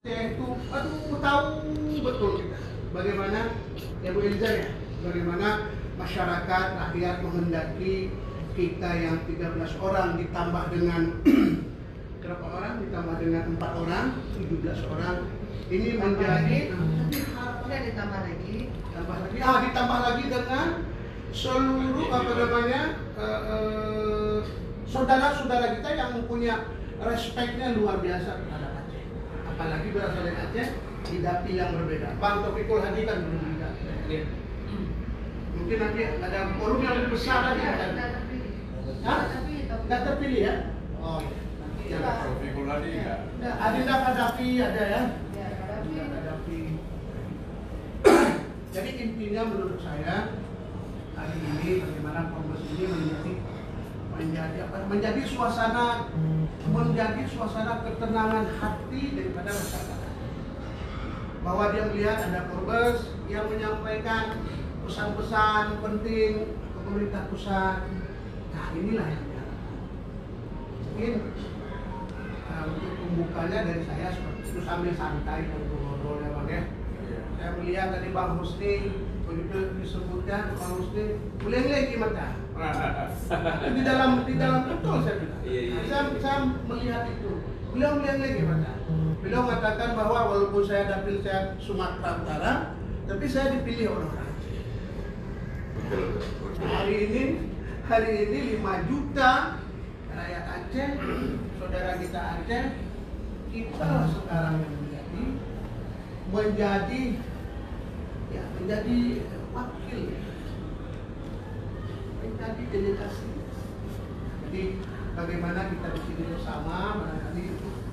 Saya itu, tahu betul kita bagaimana ya Bu Eliza ya, bagaimana masyarakat rakyat menghendaki kita yang 13 orang ditambah dengan berapa orang, ditambah dengan 4 orang, 17 orang ini menjadi ditambah lagi dengan seluruh saudara-saudara kita yang punya respeknya luar biasa terhadap Aceh, apalagi berasal dari Aceh di dapil yang berbeda. Bang Taufikul Hadi kan belum di dapil. Mungkin nanti ada forum yang lebih besar lagi. Nggak terpilih ya? Oh iya. Taufikul Hadi ya. Adinda Kadafi ada ya? Kadafi. Jadi intinya menurut saya hari ini bagaimana kongres ini menjadi suasana ketenangan hati daripada masyarakat. Bahwa dia melihat ada Korbes yang menyampaikan pesan-pesan penting ke pemerintah pusat. Nah inilah yang diharapkan. Mungkin untuk pembukanya dari saya seperti itu sambil santai ngobrol ya Bang ya. Saya melihat tadi Bang Husni begitu disebutkan Bang Husni mulai gimana? di dalam betul saya bilang. Saya melihat itu. Beliau melihat gimana? Beliau mengatakan bahwa walaupun saya dapil saya Sumatera Utara, tapi saya dipilih oleh orang Aceh. Hari ini 5 juta rakyat Aceh, saudara kita Aceh, kita sekarang yang menjadi wakil, menjadi delegasi. Jadi bagaimana kita di sini bersama barangkali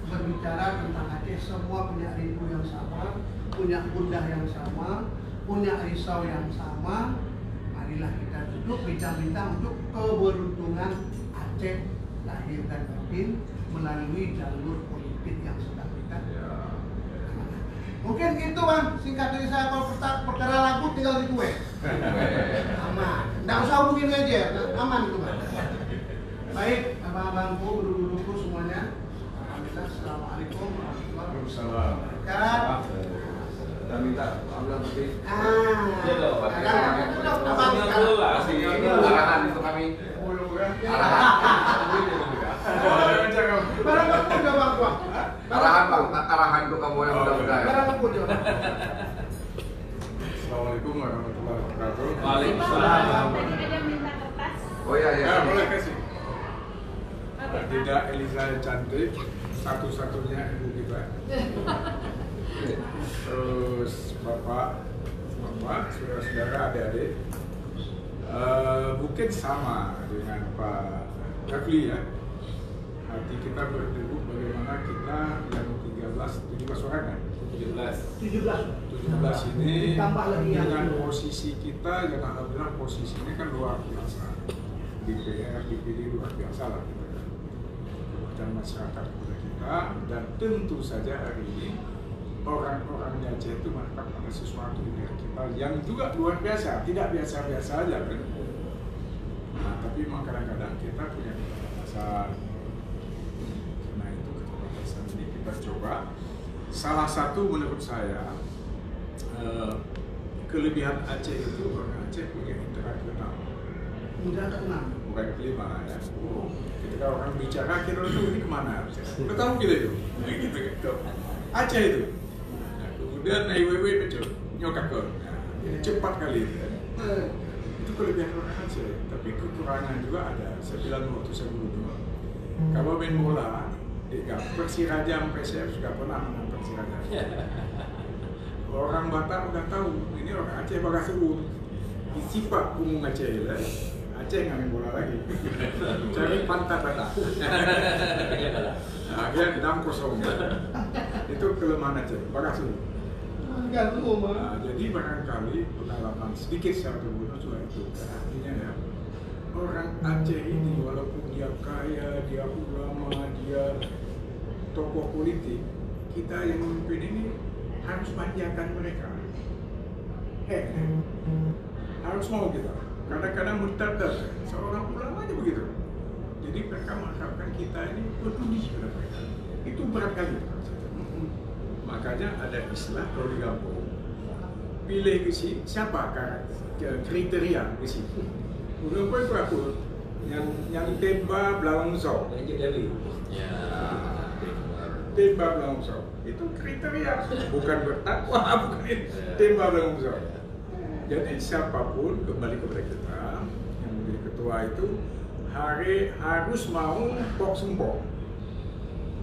berbicara tentang Aceh, semua punya rindu yang sama, punya gundah yang sama, punya risau yang sama. Marilah kita duduk bincang-bincang untuk keberuntungan Aceh lahir dan batin melalui jalur politik yang sedang kita. Mungkin gitu Bang, singkat dari saya. Kalau perkara lagu tinggal di gue. Aman, nggak usah hubungin aja, aman itu Bang. Baik, abang-abangku, guru-guruku semuanya. Alhamdulillah, assalamualaikum warahmatullahi wabarakatuh. Kita minta ambil putih. Arahan itu kami. Barang aku udah Bang. Arahan untuk kamu yang mudah-mudahan. Barang aku udah. Assalamualaikum warahmatullahi wabarakatuh. Waalaikumsalam. Tadi ada minta kertas. Oh iya. Boleh kasih. Tidak Eliza yang cantik, satu-satunya ibu kita. Terus bapak, saudara-saudara, adik-adik. Mungkin sama dengan Pak Rafli ya. Hati kita berdegup bagaimana kita yang 17 orang kan? 17 ini dengan posisi kita, dan alhamdulillah posisinya kan luar biasa. DPR, DPD luar biasa lah kita kan. Dan masyarakat kepada kita, dan tentu saja hari ini orang-orang di Aceh itu mendapatkan ada sesuatu dari kita yang juga luar biasa, tidak biasa-biasa aja kan. Nah, tapi memang kadang-kadang kita punya keterbatasan. Nah itu keterbatasan ini kita coba. Salah satu menurut saya kelebihan Aceh itu, orang Aceh punya indera keenam. Bukan kelima ya. Ketika orang bicara kita itu ini kemana? Udah tahu kita itu. Nah, gitu gitu. Aceh itu. Nah, kemudian IWW betul nyokap ke. Jadi cepat kali itu. Itu kelebihan orang Aceh. Tapi kekurangan juga ada. Saya bilang waktu saya dulu. Kalau main bola, Persiraja PSF sudah pernah menang Persiraja. Orang Batak udah tahu ini orang Aceh bakal seru. Sifat umum Aceh lah. Aceh nggak main bola lagi. Cari pantat Batak. Nah, akhirnya 6-0. Itu kelemahan Aceh. Bakal seru. Nah, jadi barangkali pengalaman sedikit secara terbunuh juga itu. Artinya ya, orang Aceh ini walaupun dia kaya, dia ulama, dia tokoh politik, kita yang memimpin ini harus manjakan mereka. Harus mau kita. Kadang-kadang murtad seorang ulama aja begitu. Jadi mereka mengharapkan kita ini peduli pada mereka. Itu berat kali. Makanya ada istilah kalau di kampung, pilih ke sini siapa kriteria ke sini. Udah apa yang tembak belakang sok. Ya. Tembak belakang sok. Itu kriteria, bukan bertakwa, bukan tembak belakang sok. Jadi siapapun kembali kepada kita yang menjadi ketua itu harus mau pok sempok.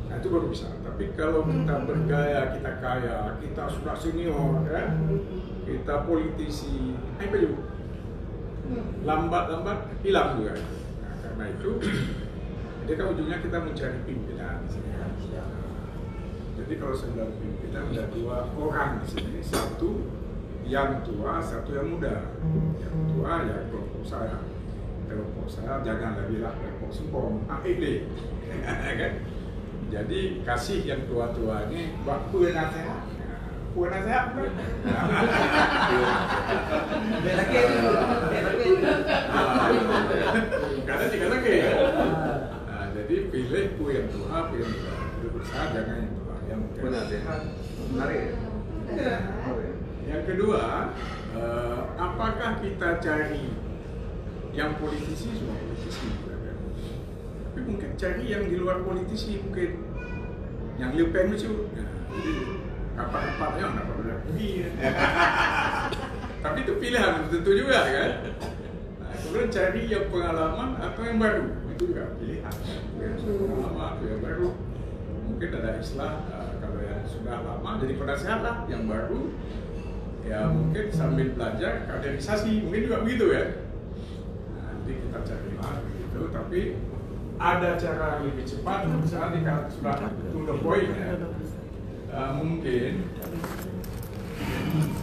Nah itu baru bisa. Tapi kalau kita bergaya, kita kaya, kita sudah senior, kan? Kita politisi, apa juga? Lambat-lambat hilang juga. Nah, karena itu, jadi kan ujungnya kita mencari pimpinan di sini. Jadi kalau 9 pimpinan ada 2 orang di sini, satu yang tua, satu yang muda. Yang tua ya kelompok saya. Kelompok saya jangan lagi lah kelompok sempong, AED. Kan? Jadi kasih yang tua-tua ini buat penasehat. Penasehat kan? Karena jika lagi. Nah, jadi pilih yang tua, yang muda. Berusaha jangan yang tua, yang muda. Penasehat, menarik. Yang kedua, apakah kita cari yang politisi semua politisi? Tapi mungkin cari yang di luar politisi mungkin yang Le Pen itu, apa-apanya nggak pernah pergi. Tapi itu pilihan tentu juga kan. Nah, kemudian cari yang pengalaman atau yang baru itu juga pilihan. Yang pengalaman atau yang baru. Mungkin ada istilah kalau yang sudah lama jadi penasehat lah, yang baru ya mungkin sambil belajar kaderisasi mungkin juga begitu ya. Nah, jadi kita carilah begitu, tapi ada cara lebih cepat, misalnya kalau sudah to the point ya, mungkin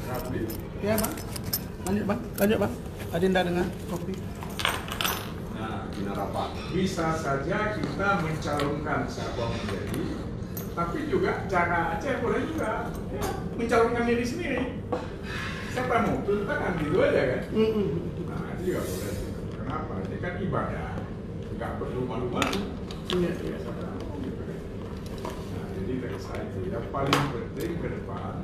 Rapi. Ya bang, lanjut bang. Adinda dengan kopi. Nah, bina rapat. Bisa saja kita mencalonkan siapa menjadi, tapi juga cara aja boleh juga ya, mencalonkan diri sendiri. Siapa mau turun tangan gitu aja kan? Nah itu juga boleh. Kenapa? Ini kan ibadah. Nggak perlu malu-malu. Iya. Nah, jadi dari saya itu yang paling penting ke depan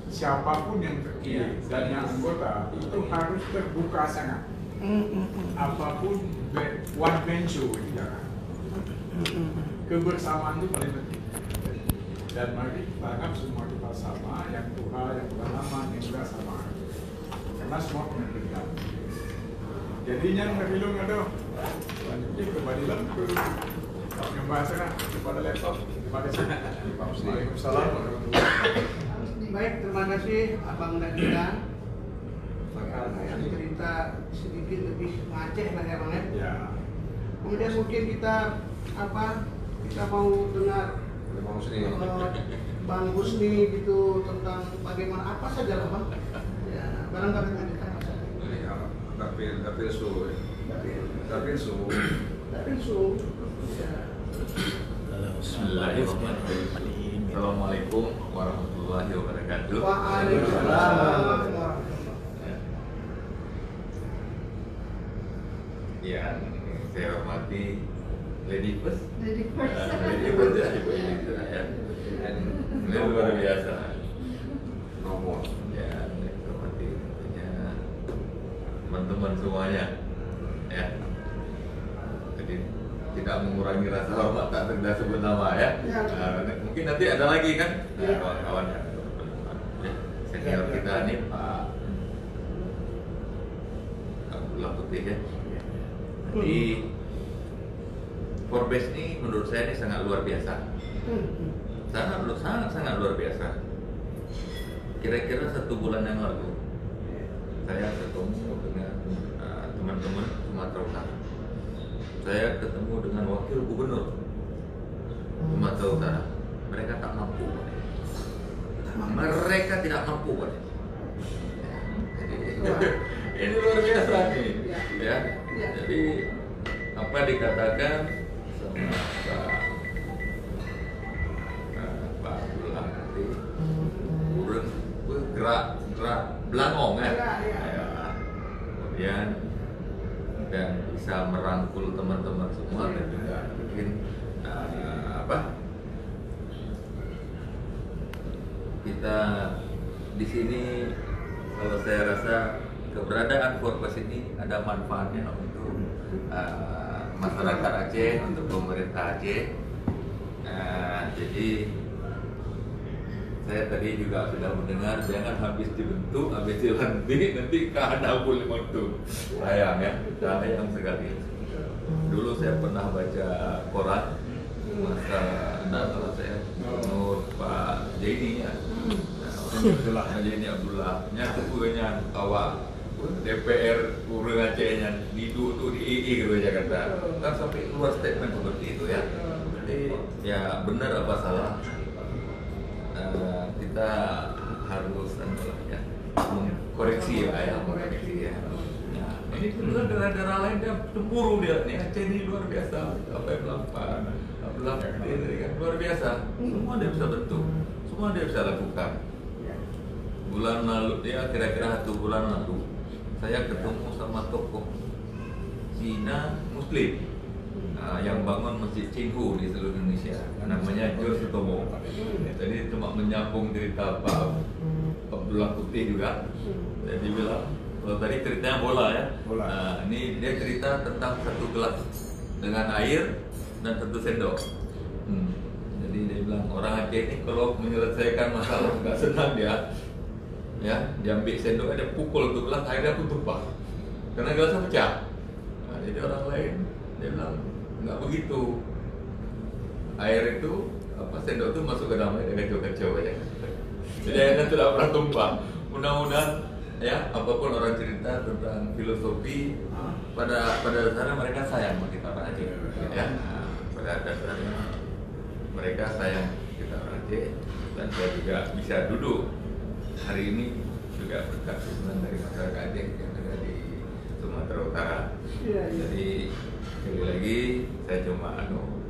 siapapun yang terpilih dan yang anggota itu harus terbuka sangat. Apapun one man show jangan. Kebersamaan itu paling penting. Dan mari kita anggap semua kita sama, yang tua, yang pengalaman, yang juga sama. Karena semua punya kepentingan. Jadinya ngerilung ada. Lanjutnya kembali lagi ke yang bahasa kepada laptop. Terima kasih. Waalaikumsalam warahmatullahi wabarakatuh. Baik, terima kasih Abang Dadina. Yang cerita sedikit lebih ngaceh lah ya bang ya. Ya. Kemudian mungkin kita mau dengar Bang Husni. Bang Husni gitu tentang bagaimana apa saja lah bang. Ya, barangkali nanti kita apa saja. Dapil su. Ya. Bismillahirrahmanirrahim. Assalamualaikum warahmatullahi wabarakatuh. Waalaikumsalam. Ya, saya hormati Lady First. Jadi first. Lady First ya, Ibu ini ya. Ini luar biasa. Nomor. Ya, saya hormati tentunya teman-teman semuanya. Ya. Jadi tidak mengurangi rasa hormat tak terdah sebut nama ya. Mungkin nanti ada lagi kan kawan-kawan ya. Senior kita nih Pak Abdullah Putih ya. Jadi Forbes ini menurut saya ini sangat luar biasa. Sangat luar biasa. Kira-kira 1 bulan yang lalu saya ketemu dengan teman-teman Sumatera Utara. Saya ketemu dengan wakil gubernur Sumatera Utara. Mereka tak mampu. Mereka tidak mampu. Ini luar biasa nih. Ya. Jadi apa dikatakan sama Pak Abdullah nanti urut gerak belangong kan. Kemudian dan bisa merangkul teman-teman semua dan juga mungkin kita di sini, kalau saya rasa keberadaan Forbes ini ada manfaatnya untuk masyarakat Aceh, untuk pemerintah Aceh. Jadi saya tadi juga sudah mendengar jangan habis dibentuk, habis dilantik nanti kada boleh bentuk. Sayang ya, sayang sekali. Dulu saya pernah baca koran masa salah saya menurut Pak Jeni ya, Pak Jeni Abdullah nya kepunya awak DPR Urung Acehnya didu tuh di II gitu Jakarta kan sampai keluar statement seperti itu ya. Jadi ya benar apa salah, kita harus ya koreksi ya, koreksi ya. Ini juga daerah-daerah lain dia cemburu dia nih, Aceh ini luar biasa, apa yang melakukan luar biasa, semua dia bisa bentuk, semua dia bisa lakukan. Bulan lalu dia kira-kira 1 bulan lalu saya ketemu sama tokoh Cina Muslim yang bangun Masjid Cinghu di seluruh Indonesia, namanya Jos Sutomo. Jadi cuma menyambung cerita Pak Abdullah Putih juga. Jadi bilang kalau tadi ceritanya bola ya. Ini dia cerita tentang 1 gelas dengan air dan 1 sendok. Jadi dia bilang orang Aceh ini kalau menyelesaikan masalah nggak senang dia ambil sendok ada pukul tuh gelas, airnya pun tumpah karena gelasnya pecah. Jadi orang lain dia bilang nggak begitu, air itu sendok itu masuk ke dalam air kacau-kacau aja. Jadi airnya tidak pernah tumpah. Mudah-mudahan ya apapun orang cerita tentang filosofi, pada dasarnya mereka sayang sama kita orang Aceh ya. Pada dasarnya mereka sayang kita orang Aceh, dan saya juga bisa duduk hari ini juga berkat dukungan dari masyarakat Aceh yang ada di Sumatera Utara. Jadi sekali lagi saya cuma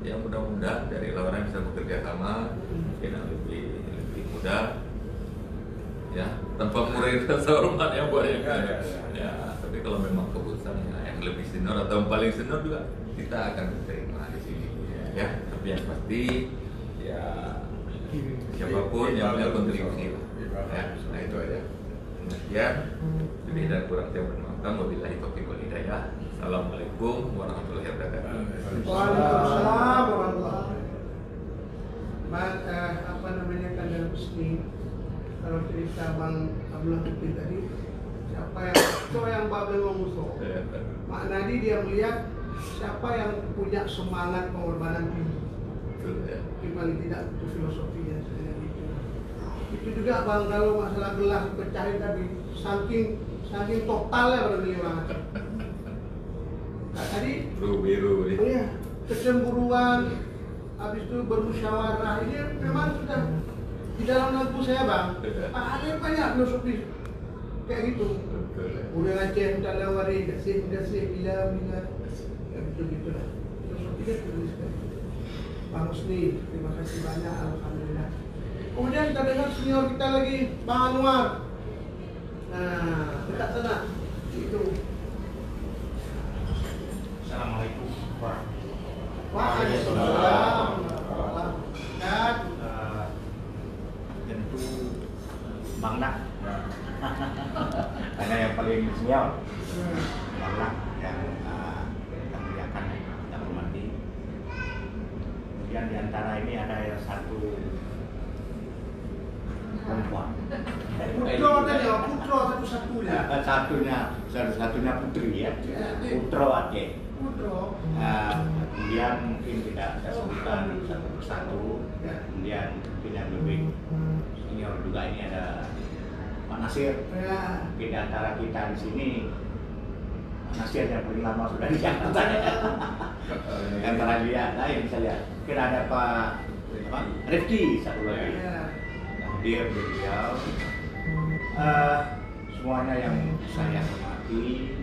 ya mudah-mudahan dari orang bisa bekerja sama mungkin lebih mudah ya, tanpa mengurangi rasa hormat ya buat yang ya. Tapi kalau memang keputusannya yang lebih senior atau yang paling senior juga kita akan terima di sini ya. Tapi yang pasti ya siapapun yang punya kontribusi ya. Nah itu aja. Sekian, lebih dan kurang saya bermaafkan. Wabillahi taufiq wal hidayah. Assalamualaikum warahmatullahi wabarakatuh. Waalaikumsalam warahmatullahi wabarakatuh. Apa namanya kandang Husni, kalau cerita Bang Abdullah Putih tadi, siapa yang babel memusuh. Makna dia melihat siapa yang punya semangat pengorbanan tinggi. Paling tidak itu filosofinya. Itu juga Bang, kalau masalah gelas pecahin tadi, saking totalnya berarti orang Aceh. Nah, tadi biru ya, kecemburuan, habis itu bermusyawarah, ini memang sudah di dalam lagu saya Bang. Ada banyak filosofi kayak gitu. Orang Aceh tak lawari, kasih bila ya gitu lah. Filosofinya tulis sekali. Bang Husni, terima kasih banyak, alhamdulillah. Kemudian kita dengar senior kita lagi, Bang Anwar. Nah, dekat sana. Itu. Assalamualaikum Waalaikumsalam. Dan tentu Bang Nak karena yang paling senior Bang Nak yang kita muliakan, kita hormati. Kemudian diantara ini ada yang satu perempuan. Putro tadi, Putro satu-satunya. Satu-satunya putri ya, Putro Aceh. Putro. Kemudian mungkin tidak saya sebutkan satu persatu. Kemudian mungkin yang lebih senior juga ini ada Pak Nasir. Mungkin di antara kita di sini Pak Nasir yang paling lama sudah di Jakarta. Antara dia lain bisa lihat. Mungkin ada Pak Rifki satu lagi. Dia beliau semuanya yang saya hormati.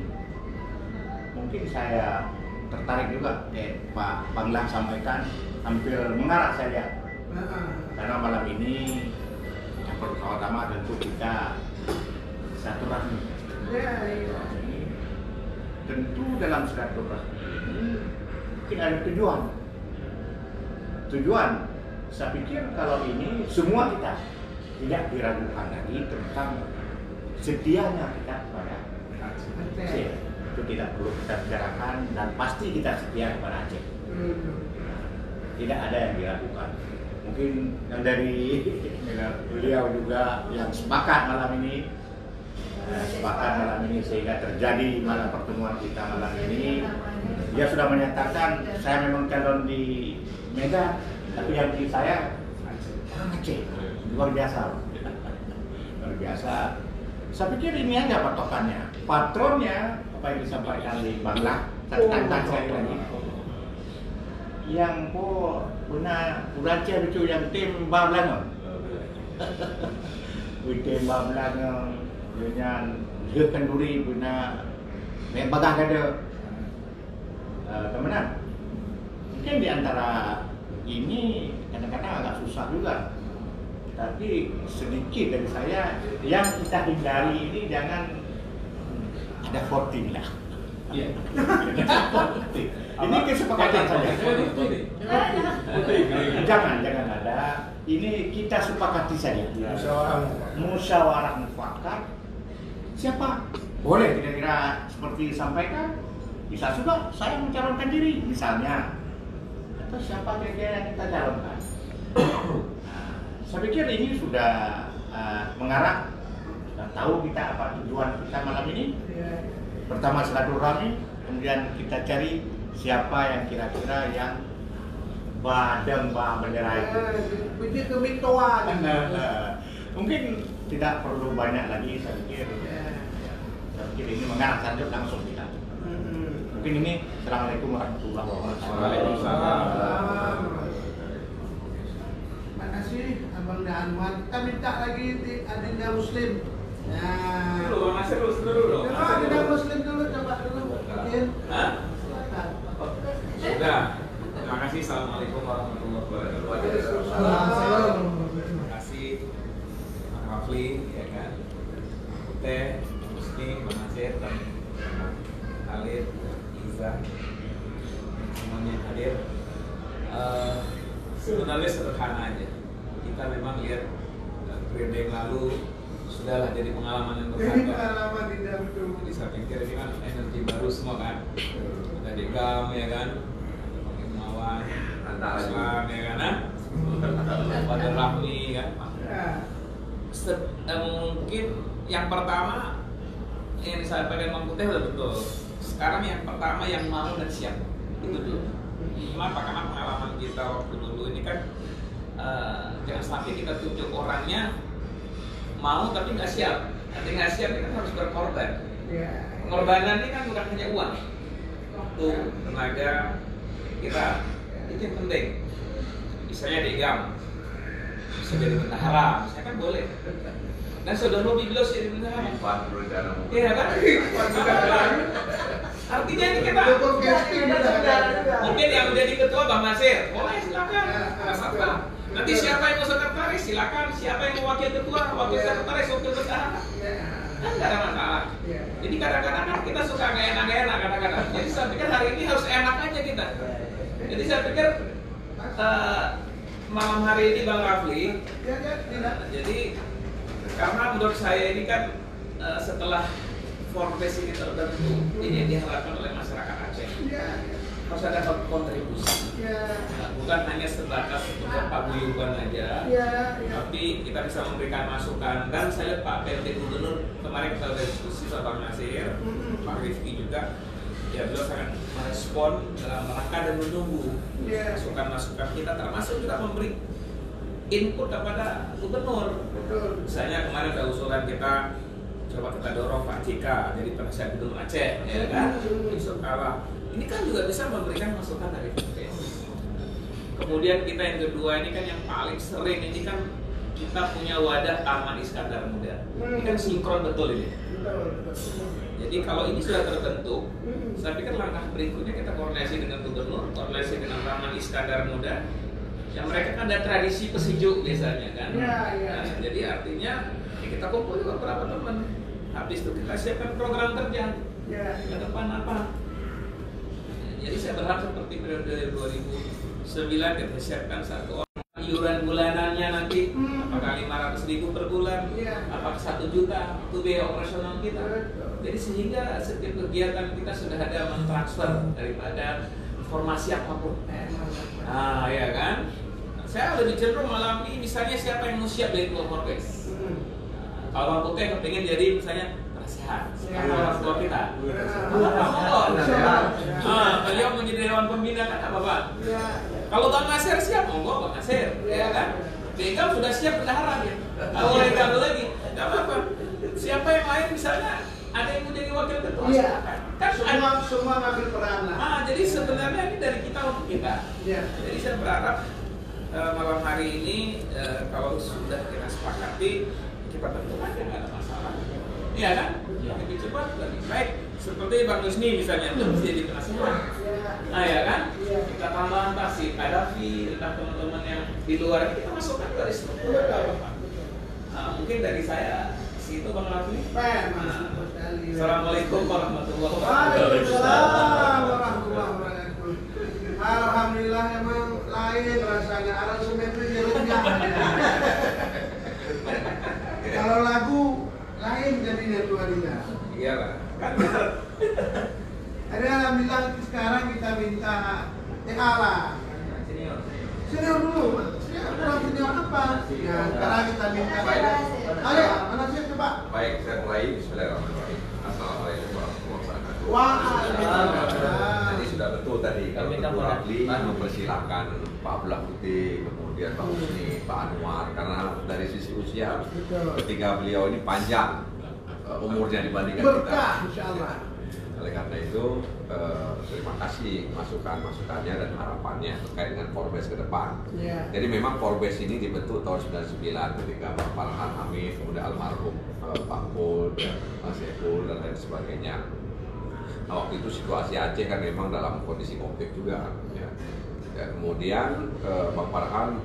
Mungkin saya tertarik juga Pak Banglang sampaikan, hampir mengarah saya lihat. Karena malam ini yang pertama tentu kita silaturahmi. Tentu dalam silaturahmi ini mungkin ada tujuan. Saya pikir kalau ini semua kita tidak diragukan lagi tentang setianya kita kepada Aceh. Itu tidak perlu kita bicarakan dan pasti kita setia kepada Aceh. Tidak ada yang diragukan. Mungkin yang dari beliau juga yang sepakat malam ini, sehingga terjadi malam pertemuan kita malam ini. Dia sudah menyatakan saya memang calon di Medan, tapi yang di saya orang Aceh. Luar biasa. Luar biasa. Saya pikir ini aja patokannya. Patronnya apa yang disampaikan di Bangla, tantang saya lagi. Yang benar Aceh itu yang tim Bangla. Tim Bangla dengan dia kenduri benar bagah ada teman-teman. Mungkin di antara ini kadang-kadang agak susah juga. Tapi sedikit dari saya yang kita hindari ini jangan ada voting lah. Iya. Ini kesepakatan saja. Jangan ada. Ini kita sepakati saja. Musyawarah mufakat. Siapa? Boleh kira-kira seperti disampaikan. Bisa juga saya mencalonkan diri misalnya. Atau siapa kira-kira yang kita calonkan? Saya pikir ini sudah mengarah dan tahu kita apa tujuan kita malam ini. Pertama silaturahmi, kemudian kita cari siapa yang kira-kira yang badang bendera itu. Puji kemitoan. Mungkin tidak perlu banyak lagi, saya pikir. Saya pikir ini mengarah saja langsung kita. Mungkin ini. Assalamualaikum warahmatullahi wabarakatuh. Waalaikumsalam. Terima kasih Abang Anwar. Kita minta lagi adinda Muslim. Nah, Dulu, masih dulu. coba adinda Muslim dulu, coba dulu. Mungkin. Hah? Silakan. Sudah. Terima kasih. Assalamualaikum warahmatullahi wabarakatuh. Waalaikumsalam. Terima kasih Pak Rafli, ya kan, Teh, Musni, Bang Aceh, dan Khalid, Iza, semuanya yang hadir. Sebenarnya sederhana aja. Kita memang lihat periode yang lalu sudahlah jadi pengalaman yang Ini berharga. pengalaman di dalam Jadi saya pikir ini kan energi baru semua kan. Ada Degam ya kan, Imawan, Islam ya kan, Pada Rahmi kan. Mungkin yang pertama yang disampaikan Bang Putih udah betul. Sekarang yang pertama yang mau dan siap itu dulu. Kenapa? Karena pengalaman kita waktu dulu ini kan jangan sampai kita tunjuk orangnya mau tapi nggak siap. Nanti nggak siap kita harus berkorban. Pengorbanan ini kan bukan hanya uang, waktu, tenaga kita itu yang penting. Misalnya Degam bisa jadi bendahara, saya kan boleh. Dan saudara Robi Bilos jadi bendahara. Iya kan? Artinya ini kita mungkin yang menjadi ketua Bang Nasir, boleh silakan. Apa? Nanti siapa yang mau sekretaris silakan, siapa yang mau wakil ketua, wakil sekretaris, wakil bendahara. Kan nggak ada masalah. Jadi kadang-kadang kan kita suka nggak enak kadang-kadang. Jadi saya pikir hari ini harus enak aja kita. Jadi saya pikir malam hari ini Bang Rafli, jadi karena menurut saya ini kan setelah formasi ini terbentuk, ini yang diharapkan oleh masyarakat Aceh. Harus ada kontribusi. Bukan hanya sebatas untuk paguyuban aja, tapi kita bisa memberikan masukan. Dan saya lihat Pak PLT Gubernur kemarin kita sudah diskusi sama Bang Nasir, Pak Rifki juga, ya beliau sangat merespon dalam rangka dan menunggu masukan-masukan kita, termasuk juga memberi input kepada gubernur. Misalnya kemarin ada usulan kita coba kita dorong Pak Cika jadi penasihat gubernur Aceh, ya kan? Yusuf Kala. Ini kan juga bisa memberikan masukan dari PPS. Kemudian kita yang kedua ini kan yang paling sering ini kan kita punya wadah Taman Iskandar Muda. Ini kan sinkron betul ini. Jadi kalau ini sudah terbentuk, saya pikir langkah berikutnya kita koordinasi dengan gubernur, koordinasi dengan Taman Iskandar Muda. Yang mereka kan ada tradisi pesejuk biasanya kan. Nah, jadi artinya ya kita kumpul juga beberapa teman. Habis itu kita siapkan program kerja ke depan apa. Jadi saya berharap seperti periode 2009 kita siapkan satu orang iuran bulanannya nanti apakah 500.000 per bulan, Iya. apakah 1 juta itu biaya operasional kita. Jadi sehingga setiap kegiatan kita sudah ada mentransfer daripada informasi apapun. Nah, ya kan? Saya lebih cenderung malam ini misalnya siapa yang mau siap dari keluar Forbes. Kalau Bang Putih kepengen jadi misalnya penasehat orang tua kita. Beliau menjadi dewan pembina kan apa Pak? Kalau Bang Nasir siap, monggo Bang Nasir, ya kan? Begam sudah siap bendahara ya. Kalau Begam lagi, nggak apa-apa. Siapa yang lain misalnya ada yang mau jadi wakil ketua, silakan. Kan Semua ngambil peran lah. jadi sebenarnya ini dari kita untuk kita. Jadi saya berharap malam hari ini kalau sudah kita sepakati kita tentukan ya nggak ada masalah. Iya kan? Lebih cepat, lebih baik. Seperti Bang Yusni misalnya itu mesti jadi penasehat. Nah ya kan? Kita tambahan pasti Kadafi, entah teman-teman yang di luar ini kita masukkan dari struktur. Mungkin dari saya situ Bang Rafli. Assalamualaikum warahmatullahi wabarakatuh. Waalaikumsalam warahmatullahi wabarakatuh. Alhamdulillah emang lain rasanya aransemen itu lebih. Kalau lagu lain jadinya tuanya. Iya Pak. Ada alhamdulillah sekarang kita minta lah. Senior dulu, kurang senior apa? Ya, sekarang kita minta. Ayo, mana sih coba? Baik, saya mulai. Bismillahirrahmanirrahim. Assalamualaikum warahmatullahi wabarakatuh. Waalaikumsalam. Jadi sudah betul tadi kalau Ketua Rapli mempersilahkan Pak Abdullah Putih, kemudian Pak Husni, Pak Anwar, karena dari sisi usia ketika beliau ini panjang umurnya dibandingkan Berkah, kita. insyaallah. Oleh karena itu terima kasih masukan-masukannya dan harapannya terkait dengan Forbes ke depan. Jadi memang Forbes ini dibentuk tahun 99 ketika Pak Farhan Hamid, kemudian almarhum Pak Pul, Mas Epul dan lain sebagainya. Nah, waktu itu situasi Aceh kan memang dalam kondisi konflik juga. Ya. Dan kemudian Pak Farhan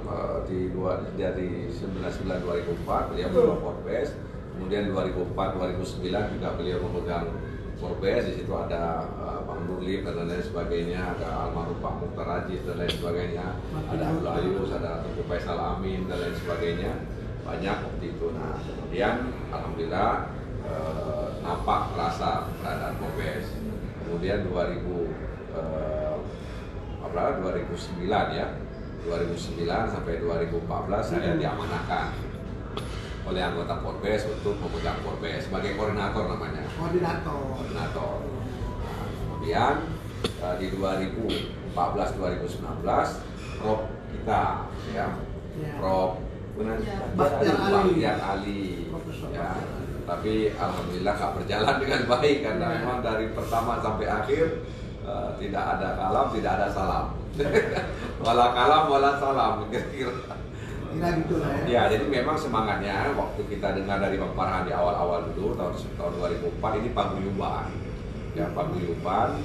dari 1999-2004 beliau membawa Forbes. Kemudian 2004-2009 juga beliau memegang Forbes. Di situ ada Bang Nurlip dan lain sebagainya, ada almarhum Pak Mukhtar Aziz dan lain sebagainya, ada Abdul Ayus, ada Tengku Faisal Amin dan lain sebagainya. Banyak waktu itu. Nah, kemudian alhamdulillah nampak rasa keberadaan Forbes. Kemudian 2009 ya, 2009 sampai 2014 saya diamanahkan oleh anggota Forbes untuk memegang Forbes sebagai koordinator namanya. Koordinator. Nah, kemudian di 2014-2019 Prof kita ya, Prof Bakhtiar Ali ya. Tapi alhamdulillah gak berjalan dengan baik karena memang dari pertama sampai akhir tidak ada kalam, tidak ada salam. Wala kalam, wala salam kira-kira. Gitu lah ya. Ya, jadi memang semangatnya waktu kita dengar dari Bang Farhan di awal-awal dulu tahun 2004 ini paguyuban. Ya, paguyuban.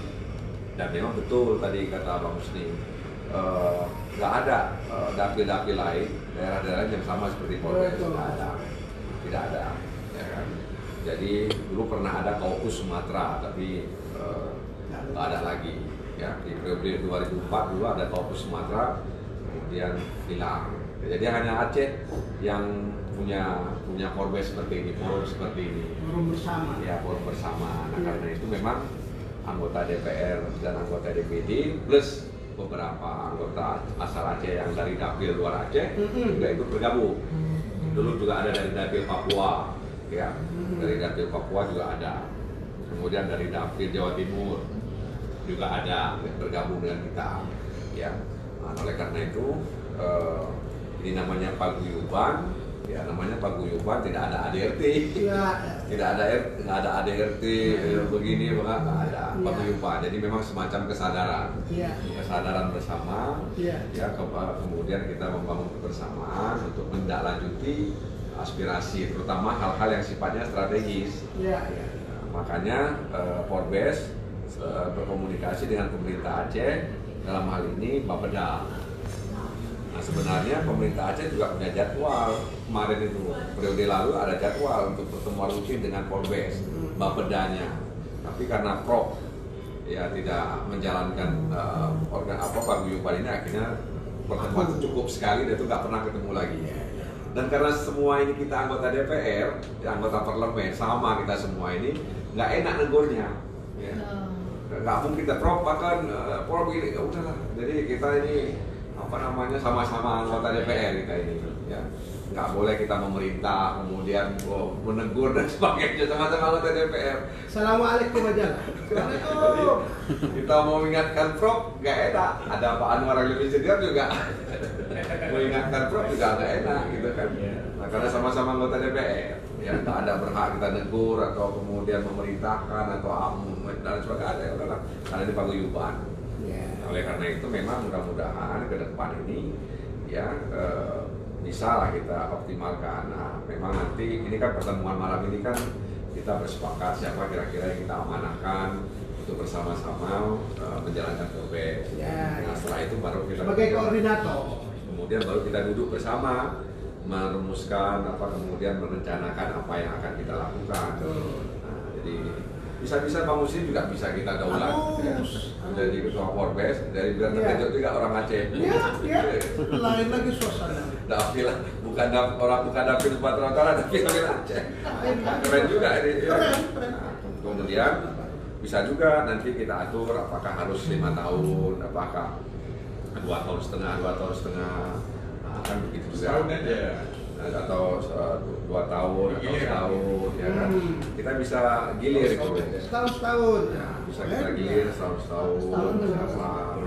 Dan memang betul tadi kata Bang Husni, nggak ada dapil-dapil lain, daerah-daerah yang sama seperti Forbes, tidak ada. Ya kan? Jadi dulu pernah ada Kaukus Sumatera, tapi nggak ada lagi. Ya, di periode 2004 dulu ada Kaukus Sumatera, kemudian hilang. Jadi hanya Aceh yang punya Forbes seperti ini, forum seperti ini. Forum bersama. Ya, forum bersama. Nah, karena itu memang anggota DPR dan anggota DPD plus beberapa anggota asal Aceh yang dari dapil luar Aceh juga ikut bergabung. Dulu juga ada dari dapil Papua, ya, dari dapil Papua juga ada. Kemudian dari dapil Jawa Timur juga ada bergabung dengan kita, ya. Nah, oleh karena itu ini namanya paguyuban, ya namanya paguyuban, tidak ada ADRT, tidak ada ADRT begini, nggak ada paguyuban. Jadi memang semacam kesadaran bersama, ya kemudian kita membangun kebersamaan untuk menindaklanjuti aspirasi, terutama hal-hal yang sifatnya strategis. Makanya Forbes berkomunikasi dengan pemerintah Aceh dalam hal ini Bapeda. Nah, sebenarnya pemerintah Aceh juga punya jadwal. Kemarin itu periode lalu ada jadwal untuk pertemuan rutin dengan Forbes, Bapedanya. Tapi karena Prof ya tidak menjalankan paguyuban ini, akhirnya pertemuan cukup sekali dan itu nggak pernah ketemu lagi. Dan karena semua ini kita anggota DPR, anggota parlemen, sama kita semua ini, nggak enak negurnya. Ya. Nggak mungkin kita Prof bahkan Prof ini, ya udahlah. Jadi kita ini apa namanya sama-sama anggota DPR kita ini. Ya. Nggak boleh kita memerintah, kemudian menegur dan sebagainya sama-sama anggota DPR. Assalamualaikum aja. Assalamualaikum. Kita mau mengingatkan Prof, nggak enak. Ada Pak Anwar lebih senior juga. Mengingatkan Prof juga nggak enak gitu kan. Nah, karena sama-sama anggota DPR, ya nggak ada berhak kita negur atau kemudian memerintahkan atau dan sebagainya. Udahlah, karena ini paguyuban. Nah, oleh karena itu memang mudah-mudahan ke depan ini ya bisa lah kita optimalkan. Nah, memang nanti ini kan pertemuan malam ini kan kita bersepakat siapa kira-kira yang kita amanahkan untuk bersama-sama menjalankan tugas. Nah, setelah itu baru kita sebagai koordinator. Kemudian baru kita duduk bersama merumuskan apa, kemudian merencanakan apa yang akan kita lakukan. Nah, jadi bisa-bisa Bang Muslim juga bisa kita daulat ya. Jadi ketua Forbes, dari biar terkejut juga orang Aceh. Iya. Lain lagi suasana. Dapil, bukan dapil Sumatera Utara, tapi dapil Aceh. Keren juga ini. Keren. Nah, kemudian bisa juga nanti kita atur apakah harus 5 tahun, apakah 2 tahun setengah, nah, kan begitu juga. Setahun aja. Atau 2 tahun atau setahun, ya kan? Kita bisa gilir itu. Setahun. Ya, bisa kita gilir setahun.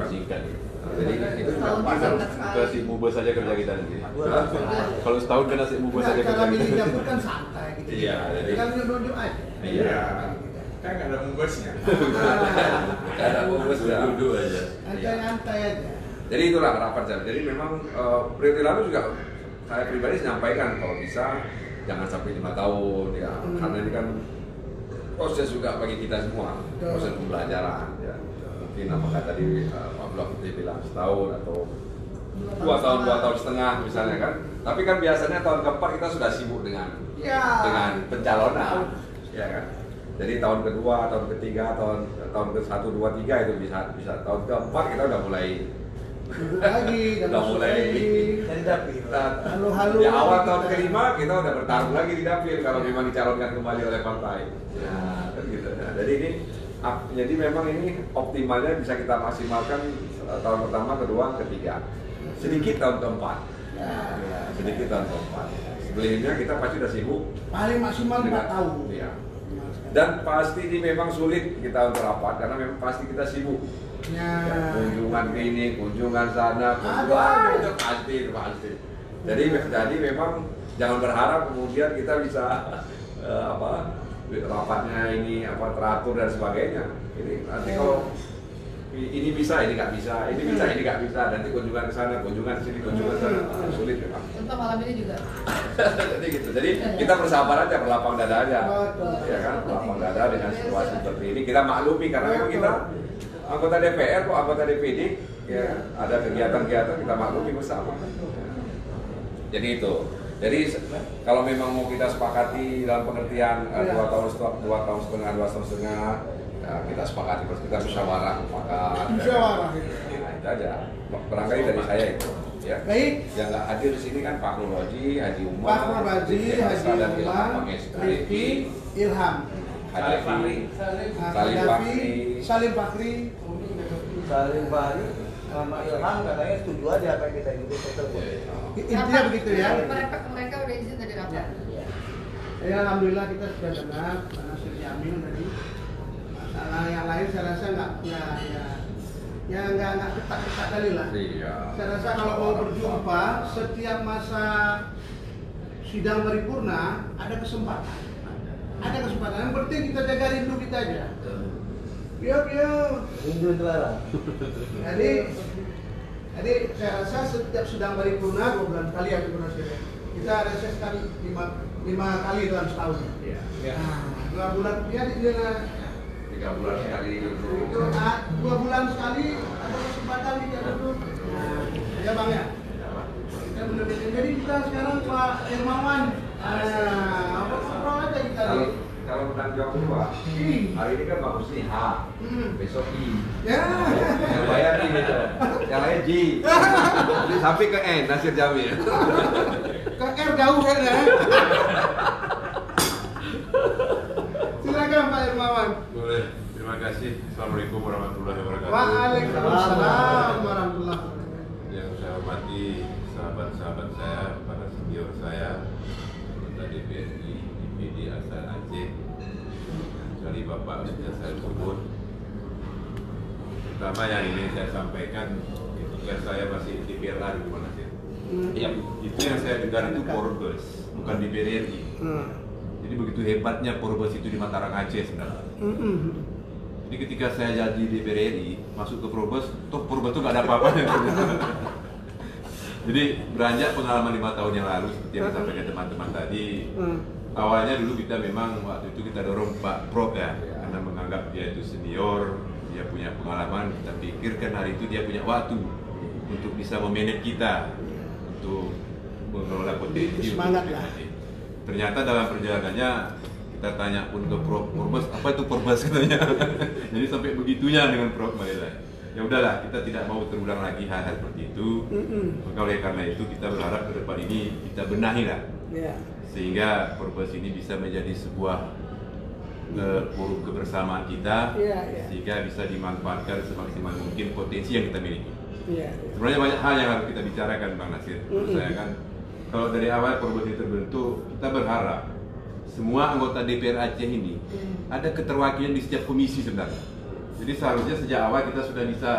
Singkat. Jadi itu Setahun pas singkat sekali. Ke si mubes saja kerja kita nanti. Kalau setahun kena si mubes saja kerja Cara kita. milihnya pun kan santai gitu. Iya, jadi Kan nunjuk aja. iya. Kan nggak ada mubesnya. Ada fokus ya. Duduk aja. Santai aja. Jadi itulah harapan saya. Jadi memang periode lalu juga saya pribadi menyampaikan kalau bisa jangan sampai 5 tahun ya, karena ini kan proses juga bagi kita semua, proses pembelajaran ya. Mungkin apakah tadi Pak Blok bilang setahun atau 2 tahun setengah misalnya kan. Tapi kan biasanya tahun keempat kita sudah sibuk dengan pencalonan, ya kan. Jadi tahun kedua, tahun ketiga, tahun ke 1, 2, 3 itu bisa tahun keempat kita udah mulai Lagi dan udah mulai Dari dapil. Halu-halu ya awal lagi tahun kita. kelima kita udah bertarung lagi di dapil kalau memang dicalonkan kembali oleh partai. Ya, kan gitu. Nah, jadi memang ini optimalnya bisa kita maksimalkan tahun pertama, kedua, ketiga. Sedikit tahun keempat. Ya, sedikit tahun keempat. Sebelumnya kita pasti udah sibuk. Paling maksimal 4 tahun. Iya. Dan pasti ini memang sulit kita untuk rapat karena memang pasti kita sibuk. Ya, kunjungan ini, kunjungan sana, kunjungan itu pasti. Jadi memang jangan berharap kemudian kita bisa rapatnya ini teratur dan sebagainya. Ini nanti kalau ini bisa, ini nggak bisa, ini bisa, ini nggak bisa. Nanti kunjungan ke sana, kunjungan ke sini, kunjungan ke sana, sulit memang. Contoh malam ini juga. Jadi gitu. Jadi kita bersabar aja, berlapang dada aja. Betul. Ya kan, berlapang dada dengan situasi seperti ini. Kita maklumi karena memang kita anggota DPR kok, anggota DPD, ya ada kegiatan-kegiatan kita maklumi bersama. Jadi itu. Jadi kalau memang mau kita sepakati dalam pengertian 2 tahun setengah, ya, kita sepakati, kita musyawarah mufakat. Musyawarah. Nah, itu aja. Barangkali dari saya itu. Ya. Baik. Yang nggak hadir di sini kan Pak Nurwaji, Haji Umar, Pak Nurwaji, Haji dan Umar, Rifki, Ilham, Haji Fahri, Salim Fakri, Salim Bahari sama Ilham katanya setuju aja apa yang kita ikuti tersebut. intinya begitu ya. Mereka udah izin dari rapat. Ya, alhamdulillah kita sudah dengar Pak Nasir Jamil tadi. Masalah yang lain saya rasa nggak ketat kali lah. Iya. Saya rasa kalau mau berjumpa setiap masa sidang paripurna ada kesempatan. Ada kesempatan. Yang penting kita jaga rindu kita aja. Yuk. Rindu suara. Jadi saya rasa setiap sidang paripurna 2 bulan sekali ya paripurna sini. Kita reses kan 5 kali dalam setahun. Iya. Nah, 2 bulan dia 3 bulan sekali dulu. itu 2 bulan sekali ada kesempatan kita duduk. Ya Bang ya. Kita benar-benar. Jadi kita sekarang Pak Hermawan. Ngobrol aja kita nih. Kalau tanggung jawab kedua. Hari ini kan Pak Husni H, besok I. Ya. Yang bayar I gitu. Yang lain J. Jadi sampai ke N, Nasir Jamil. Ke R jauh kan ya. Silakan Pak Irmawan. Boleh. Terima kasih. Assalamualaikum warahmatullahi wabarakatuh. Waalaikumsalam warahmatullahi wabarakatuh. Yang saya hormati sahabat-sahabat saya, para senior saya, anggota DPRI, DPD asal Aceh, kecuali Bapak Ustaz Said Subun. Pertama yang ingin saya sampaikan, ketika saya masih di DPR di mana sih? Iya. Itu yang saya dengar itu Porbes, bukan di DPRI. Jadi begitu hebatnya Porbes itu di Mataram Aceh sebenarnya. Jadi ketika saya jadi di DPRI, masuk ke Porbes, toh Porbes itu nggak ada apa-apanya. Jadi beranjak pengalaman 5 tahun yang lalu seperti yang disampaikan teman-teman tadi. Awalnya dulu kita memang waktu itu kita dorong Pak Prof ya, karena menganggap dia itu senior, dia punya pengalaman. Kita pikirkan hari itu dia punya waktu untuk bisa memanage kita, untuk mengelola potensi. Semangat lah. Ternyata dalam perjalanannya kita tanya pun ke Prof Porbes, apa itu Porbes katanya. Jadi sampai begitunya dengan Prof Malila. Ya udahlah, kita tidak mau terulang lagi hal-hal seperti itu. Maka oleh karena itu kita berharap ke depan ini kita benahi lah, sehingga Porbes ini bisa menjadi sebuah forum kebersamaan kita, sehingga bisa dimanfaatkan semaksimal mungkin potensi yang kita miliki. Sebenarnya banyak hal yang harus kita bicarakan, Bang Nasir. Menurut saya kan, kalau dari awal Porbes ini terbentuk, kita berharap semua anggota DPR Aceh ini ada keterwakilan di setiap komisi sebenarnya. Jadi seharusnya sejak awal kita sudah bisa,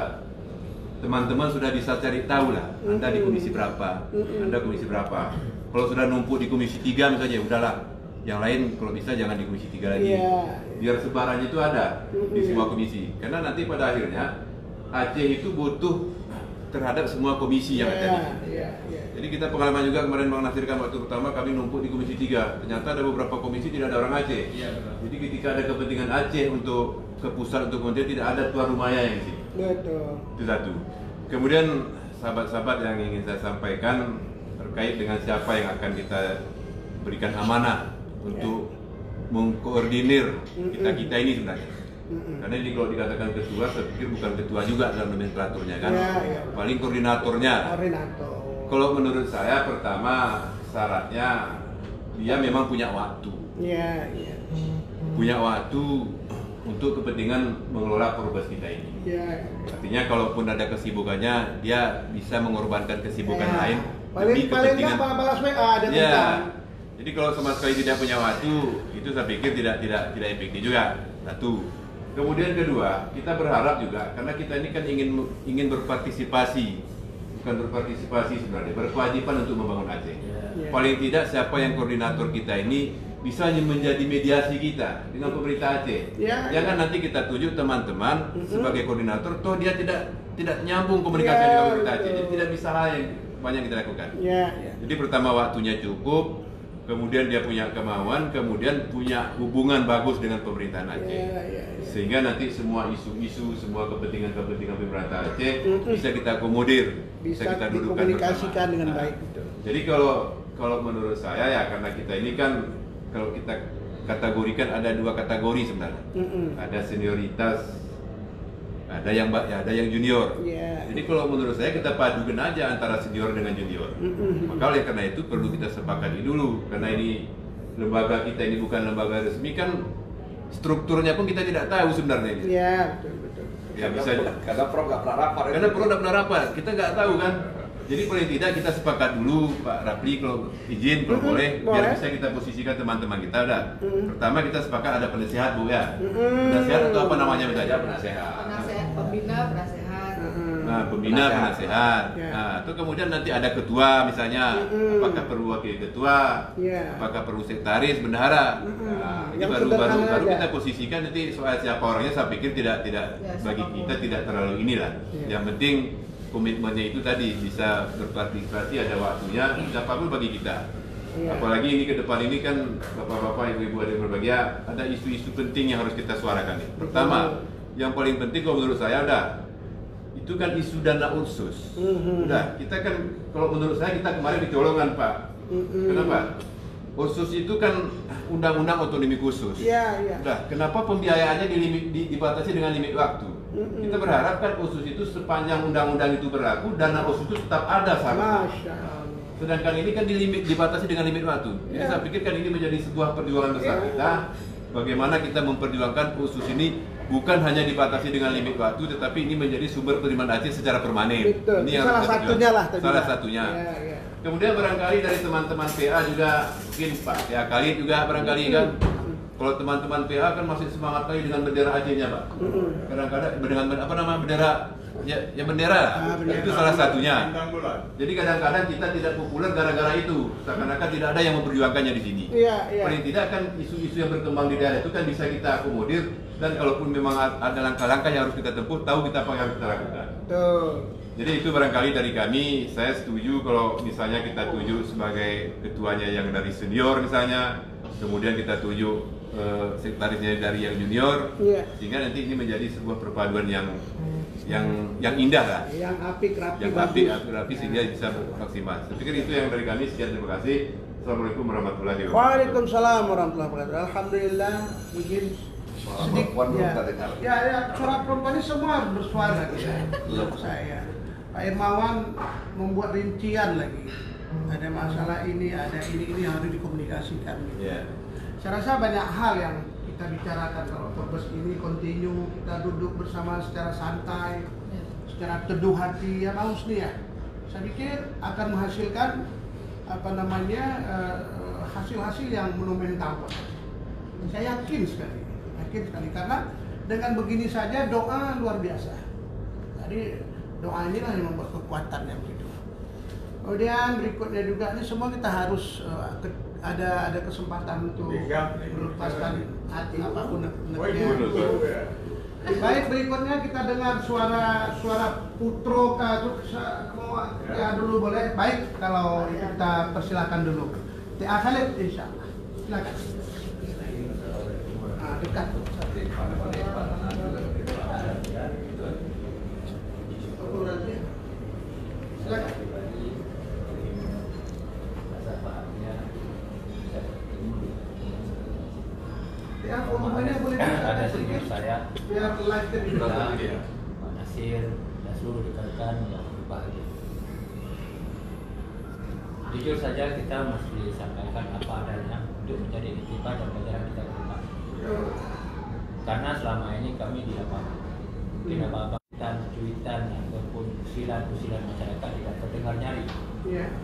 teman-teman sudah bisa cari tahu lah, Anda di komisi berapa, Anda komisi berapa. Kalau sudah numpuk di komisi 3 misalnya, udahlah, yang lain kalau bisa jangan di komisi 3 lagi. Biar sebarannya itu ada di semua komisi. Karena nanti pada akhirnya Aceh itu butuh terhadap semua komisi yang ada di sini. Jadi kita pengalaman juga kemarin Bang Nasir kan waktu pertama kami numpuk di komisi 3. Ternyata ada beberapa komisi tidak ada orang Aceh. Jadi ketika ada kepentingan Aceh untuk ke pusat untuk kemudian tidak ada tuan rumahnya yang di sini. Betul. Itu satu. Kemudian sahabat-sahabat yang ingin saya sampaikan terkait dengan siapa yang akan kita berikan amanah untuk mengkoordinir kita ini sebenarnya. Karena ini kalau dikatakan ketua, saya pikir bukan ketua juga dalam nomenklaturnya kan, paling koordinatornya. Kalau menurut saya pertama syaratnya dia memang punya waktu. Punya waktu untuk kepentingan mengelola Porbes kita ini. Artinya kalaupun ada kesibukannya, dia bisa mengorbankan kesibukan lain demi kepentingan. Balas WA ada Jadi kalau sama sekali tidak punya waktu, itu saya pikir tidak efektif juga. Satu. Kemudian kedua, kita berharap juga karena kita ini kan ingin berpartisipasi, bukan berpartisipasi sebenarnya, berkewajiban untuk membangun Aceh. Paling tidak siapa yang koordinator kita ini bisa menjadi mediasi kita dengan pemerintah Aceh. Jangan nanti kita tunjuk teman-teman sebagai koordinator, toh dia tidak nyambung komunikasi dengan pemerintah Aceh, jadi tidak bisa hal yang banyak kita lakukan. Jadi pertama waktunya cukup, kemudian dia punya kemauan, kemudian punya hubungan bagus dengan pemerintahan Aceh, sehingga nanti semua isu-isu, semua kepentingan-kepentingan pemerintah Aceh bisa kita akomodir, bisa kita dudukkan bersama. dengan baik. Jadi kalau menurut saya ya karena kita ini kan kalau kita kategorikan ada 2 kategori sebenarnya, ada senioritas, ada yang junior. Jadi kalau menurut saya kita padukan aja antara senior dengan junior. Maka oleh karena itu perlu kita sepakati dulu, karena ini lembaga kita ini bukan lembaga resmi kan, strukturnya pun kita tidak tahu sebenarnya. Betul. Ya bisa Karena Prof nggak pernah rapat. Karena Prof nggak pernah rapat, kita nggak tahu kan. Jadi paling tidak kita sepakat dulu, Pak Rapli kalau izin, kalau boleh, biar bisa kita posisikan teman-teman kita. Udah. Pertama kita sepakat ada penasehat, Bu ya. Penasehat atau apa namanya misalnya? Penasehat. Pembina, penasehat. Nah, pembina, penasehat. Nah, itu kemudian nanti ada ketua misalnya. Apakah perlu wakil ketua? Apakah perlu sekretaris, bendahara? Nah, ini baru kita posisikan nanti soal siapa orangnya. Saya pikir tidak bagi kita tidak terlalu inilah. Yang penting komitmennya itu tadi bisa berpartisipasi, ada waktunya, siapapun bagi kita. Apalagi ini ke depan ini kan bapak-bapak, ibu-ibu ada yang berbahagia, ada isu-isu penting yang harus kita suarakan. Pertama, yang paling penting kalau menurut saya itu kan isu dana ursus. Udah, kita kan kalau menurut saya kita kemarin dicolongan Pak. Kenapa? Khusus itu kan undang-undang otonomi khusus. Iya, iya. Udah, kenapa pembiayaannya dibatasi dengan limit waktu? Kita berharap kan khusus itu sepanjang undang-undang itu berlaku, dana khusus itu tetap ada sama. Masya Allah. Sedangkan ini kan dibatasi dengan limit waktu. Jadi saya pikir kan ini menjadi sebuah perjuangan besar kita. Bagaimana kita memperjuangkan khusus ini bukan hanya dibatasi dengan limit waktu, tetapi ini menjadi sumber penerimaan Aceh secara permanen. Betul. Ini yang Salah kita satunya lah. Salah satunya. Ya, ya. Kemudian barangkali dari teman-teman PA juga, mungkin Pak PA Khalid juga barangkali kan, kalau teman-teman PA kan masih semangat kali dengan bendera Acehnya Pak. Kadang-kadang dengan apa nama bendera ya bendera, itu salah satunya. Jadi kadang-kadang kita tidak populer gara-gara itu, seakan-akan tidak ada yang memperjuangkannya di sini. Iya, iya. Paling tidak kan isu-isu yang berkembang di daerah itu kan bisa kita akomodir, dan kalaupun memang ada langkah-langkah yang harus kita tempuh, tahu kita apa yang harus kita lakukan. Tuh. Jadi itu barangkali dari kami, saya setuju kalau misalnya kita tuju sebagai ketuanya yang dari senior misalnya, kemudian kita tuju sekretarisnya dari yang junior, sehingga nanti ini menjadi sebuah perpaduan yang indah lah. Yang apik rapi. Yang rapi sehingga bisa maksimal. Saya pikir itu yang dari kami. Sekian, terima kasih. Assalamualaikum warahmatullahi wabarakatuh. Waalaikumsalam warahmatullahi wabarakatuh. Alhamdulillah, begin sedikit ya, suara perempuan ini semua bersuara saya. Pak Irmawan membuat rincian lagi. Ada masalah ini, ada ini harus dikomunikasikan. Saya rasa banyak hal yang kita bicarakan kalau Forbes ini continue, kita duduk bersama secara santai, secara teduh hati, ya Pak Husni ya. Saya pikir akan menghasilkan hasil-hasil yang monumental. Saya yakin sekali karena dengan begini saja doa luar biasa. Jadi doa inilah yang membuat kekuatannya begitu. Kemudian berikutnya juga ini semua kita harus ada kesempatan untuk melepaskan hati apapun neknya. Baik, berikutnya kita dengar suara Putro ya dulu boleh. Baik, kalau itu kita persilakan dulu. TA Khalid insyaallah. Silakan. Dekat. Silakan. Ya, umumnya boleh ada senior saya biar live ke Pak Nasir dan seluruh rekan-rekan yang berbahagia. Jujur saja kita mesti sampaikan apa adanya untuk menjadi iktibar dan pelajaran kita ke depan. Karena selama ini kami di lapangan tidak apa-apa cuitan ataupun usilan masyarakat tidak terdengar nyari.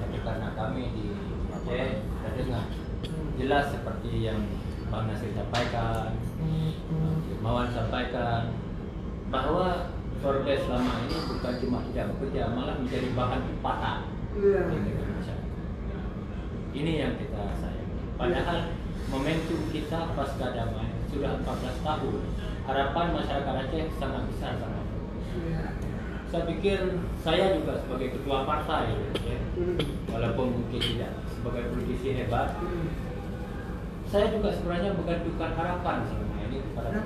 Tapi karena kami di Aceh terdengar jelas seperti yang Bang Nasir sampaikan, Irmawan sampaikan, bahwa Forbes selama ini bukan cuma tidak bekerja, malah menjadi bahan empatan di negara masyarakat. Ini yang kita sayangkan. Padahal momentum kita pasca damai sudah 14 tahun. Harapan masyarakat Aceh sangat besar sama. Saya pikir saya juga sebagai ketua partai, ya, walaupun mungkin tidak sebagai politisi hebat, saya juga sebenarnya menggantungkan harapan selama ini kepada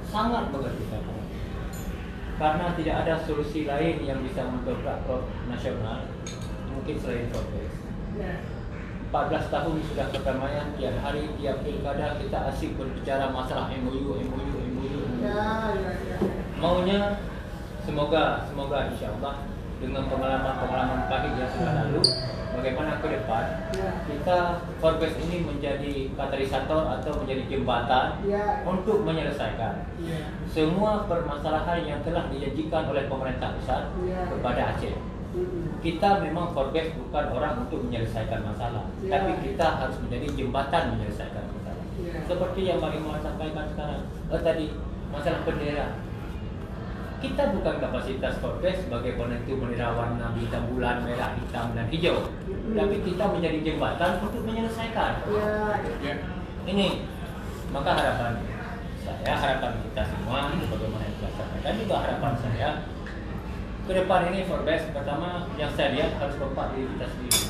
sangat menggantungkan harapan. Karena tidak ada solusi lain yang bisa mendobrak Prof nasional mungkin selain Forbes. 14 tahun sudah perdamaian, tiap hari, tiap pilkada kita asik berbicara masalah MOU. Maunya semoga insya Allah dengan pengalaman pahit yang sudah lalu, bagaimana ke depan kita Forbes ini menjadi katalisator atau menjadi jembatan untuk menyelesaikan semua permasalahan yang telah dijanjikan oleh pemerintah pusat kepada Aceh. Kita memang Forbes bukan orang untuk menyelesaikan masalah, tapi kita harus menjadi jembatan menyelesaikan masalah. Seperti yang Bang Irmawan sampaikan sekarang tadi, masalah bendera. Kita bukan kapasitas Forbes sebagai penentu bendera warna bintang bulan merah, hitam, dan hijau, tapi kita menjadi jembatan untuk menyelesaikan. Ini maka harapan kita semua, bagaimana yang saya sampaikan juga harapan saya ke depan ini Forbes pertama yang saya lihat harus kompak diri kita sendiri.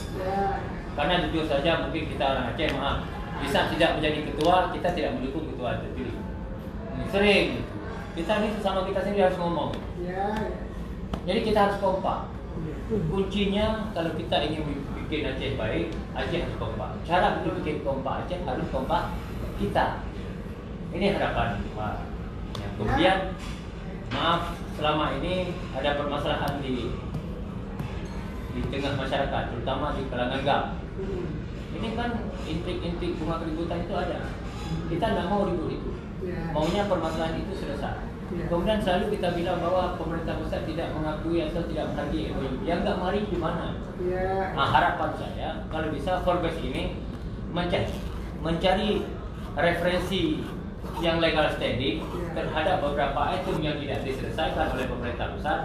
Karena jujur saja mungkin kita orang Aceh bisa tidak menjadi ketua, kita tidak mendukung ketua terpilih. Sering gitu. Kita ini sesama kita sendiri harus ngomong. Jadi kita harus kompak. Kuncinya kalau kita ingin bikin Aceh baik, Aceh harus kompak. Cara untuk bikin kompak Aceh harus kompak kita. Ini harapan Pak. Yang kemudian, maaf selama ini ada permasalahan di tengah masyarakat, terutama di kalangan GAM. Ini kan intrik-intrik bunga keributan itu ada. Kita tidak mau ribut itu. Maunya permasalahan itu selesai. Kemudian selalu kita bilang bahwa pemerintah pusat tidak mengakui atau tidak menghargai MOU. Yang nggak mari gimana? Nah, harapan saya kalau bisa Forbes ini mencari referensi yang legal standing terhadap beberapa item yang tidak diselesaikan oleh pemerintah pusat.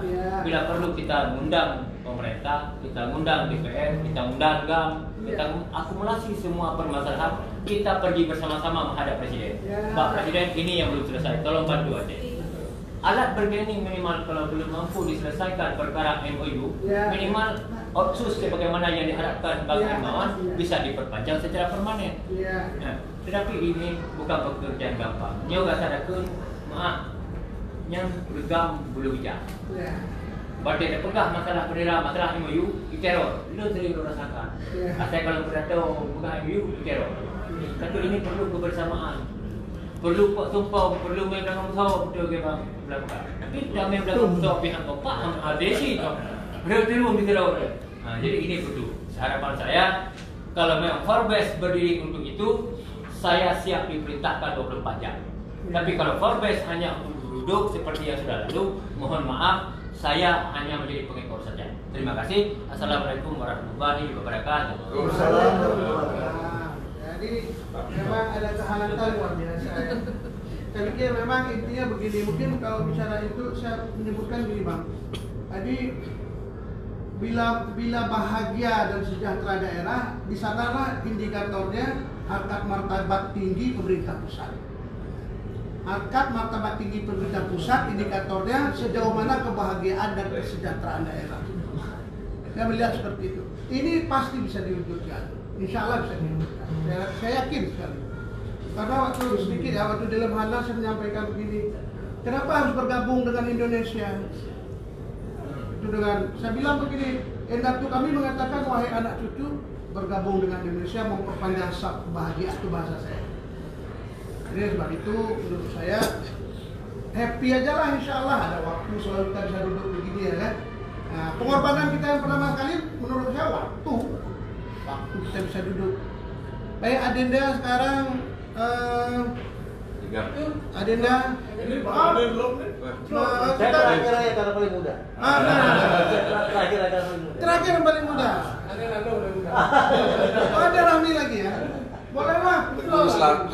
Bila perlu kita undang pemerintah, kita undang DPR, kita undang GAM, kita akumulasi semua permasalahan, kita pergi bersama-sama menghadap Presiden. Pak Presiden, ini yang belum selesai, tolong bantu aja. Alat bargaining minimal kalau belum mampu diselesaikan perkara MOU, minimal otsus sebagaimana yang diharapkan Bang Imawan bisa diperpanjang secara permanen. Nah, tetapi ini bukan pekerjaan gampang. Nyo gak sadakeun, maaf, yang gegam bulu bijak. Berarti ada pegah masalah bendera, masalah MOU, teror. Lu sering rasakan. Asal kalau berdatang bukan MOU, teror. Tapi ini perlu kebersamaan. Perlu Pak Tumpau, perlu main belakang pesawat, betul ke Bang? Tapi dah main belakang pesawat pihak Bapak, habisi tu. Belum diteror. Jadi ini perlu. Harapan saya, kalau memang Forbes berdiri untuk itu, saya siap diperintahkan 24 jam. Tapi kalau Forbes hanya untuk duduk seperti yang sudah lalu, mohon maaf, saya hanya menjadi pengekor saja. Terima kasih. Assalamualaikum warahmatullahi wabarakatuh. Jadi memang ada kehangatan luar biasa ya. Saya pikir memang intinya begini, mungkin kalau bicara itu saya menyebutkan gini Bang. Jadi bila bahagia dan sejahtera daerah, di sanalah indikatornya harkat martabat tinggi pemerintah pusat. Harkat martabat tinggi pemerintah pusat indikatornya sejauh mana kebahagiaan dan kesejahteraan daerah. Saya melihat seperti itu. Ini pasti bisa diwujudkan. Insya Allah bisa diwujudkan. Saya yakin sekali. Karena waktu sedikit ya, waktu di Lemhanas saya menyampaikan begini, kenapa harus bergabung dengan Indonesia? Itu dengan saya bilang begini, endatu kami mengatakan wahai anak cucu bergabung dengan Indonesia memperpanjang bahagia, itu bahasa saya. Jadi sebab itu menurut saya happy aja lah, insya Allah ada waktu selalu kita bisa duduk begini ya kan. Nah, pengorbanan kita yang pertama kali menurut saya waktu kita bisa duduk. Baik, Adenda sekarang Adenda Saya terakhir aja karena paling muda. Terakhir yang paling muda. Oh, ada Rahmi lagi ya. Boleh lah. Terus lagi.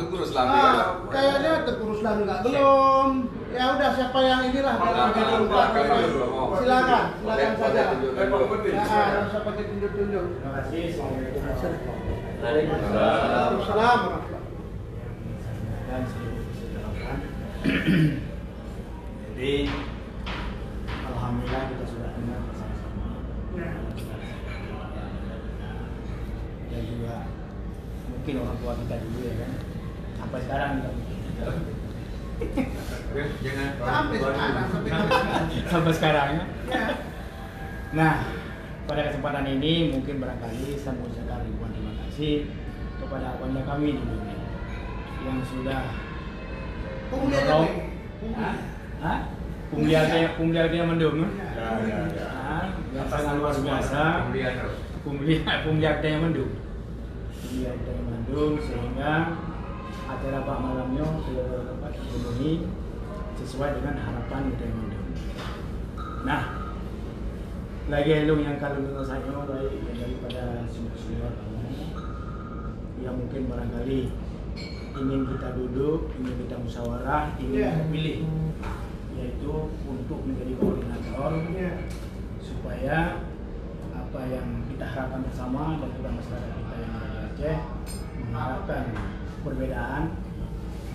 Kayaknya terkurus lagi nggak belum. Ya udah siapa yang inilah. Silakan saja. Harus pakai tunjuk-tunjuk. Terima kasih. Waalaikumsalam. Dan jadi alhamdulillah kita sudah dengar bersama-sama. Dan juga mungkin orang tua kita dulu ya kan. Sampai sekarang kita sampai sekarang ya. Nah, pada kesempatan ini mungkin barangkali saya mengucapkan ribuan terima kasih kepada abang kami di dunia yang sudah Pumliarnya mendung. Yang sangat luar biasa. Pumliarnya mendung. Sehingga acara Pak Malamnya dapat dipenuhi sesuai dengan harapan Budaya Mendung. Nah, lagi elung yang kalau menurut saya baik yang daripada senior yang mungkin barangkali ingin kita duduk, ingin kita musyawarah, ingin kita pilih, yaitu untuk menjadi koordinator supaya apa yang kita harapkan bersama dan juga masyarakat kita yang ada di Aceh mengharapkan perbedaan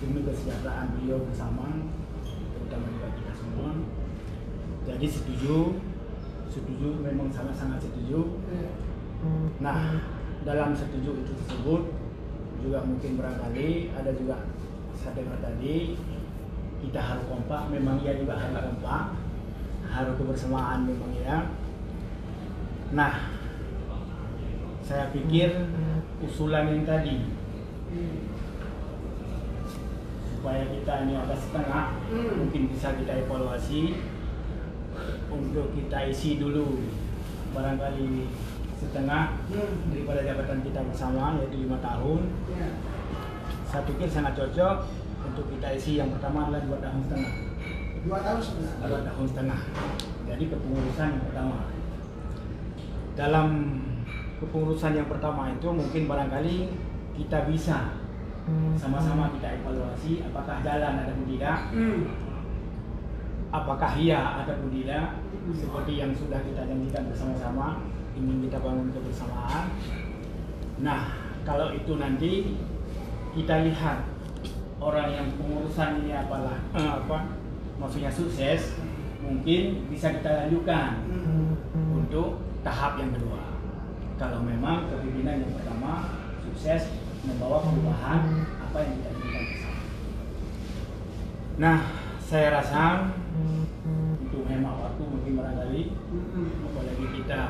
demi kesejahteraan beliau bersama, terutama juga kita semua. Jadi setuju, memang sangat-sangat setuju. Nah, dalam setuju itu tersebut juga mungkin barangkali ada juga saya dengar tadi kita harus kompak, memang ia juga harus kompak, harus kebersamaan memang ya. Nah, saya pikir usulan yang tadi supaya kita ini ada setengah, mungkin bisa kita evaluasi untuk kita isi dulu barangkali setengah daripada jabatan kita bersama, yaitu 5 tahun. Saya pikir sangat cocok untuk kita isi. Yang pertama adalah 2 tahun setengah. 2 tahun setengah. 2 tahun setengah. Jadi kepengurusan yang pertama. Dalam kepengurusan yang pertama itu mungkin barangkali kita bisa sama-sama kita evaluasi apakah jalan ada pun tidak, apakah iya ada pun tidak, seperti yang sudah kita janjikan bersama-sama ingin kita bangun kebersamaan. Nah, kalau itu nanti kita lihat orang yang pengurusan ini maksudnya sukses, mungkin bisa kita lanjutkan untuk tahap yang kedua. Kalau memang kepemimpinan yang pertama sukses membawa perubahan apa yang kita inginkan bersama. Nah, saya rasa untuk hemat waktu mungkin barangkali, apalagi kita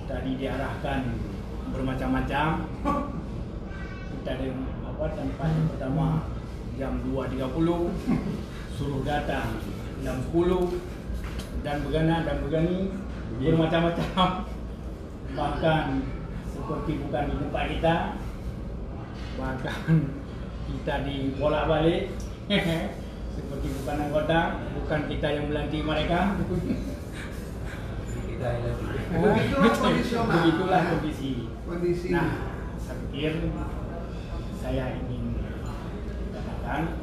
tadi diarahkan bermacam-macam. Kita tempat yang pertama jam 2.30, suruh datang jam 10 dan begani bermacam-macam. Bahkan seperti bukan di tempat kita, bahkan kita dibolak-balik seperti bukan anggota, bukan kita yang melantik mereka. Begitulah kondisi. Nah, saya pikir saya ingin katakan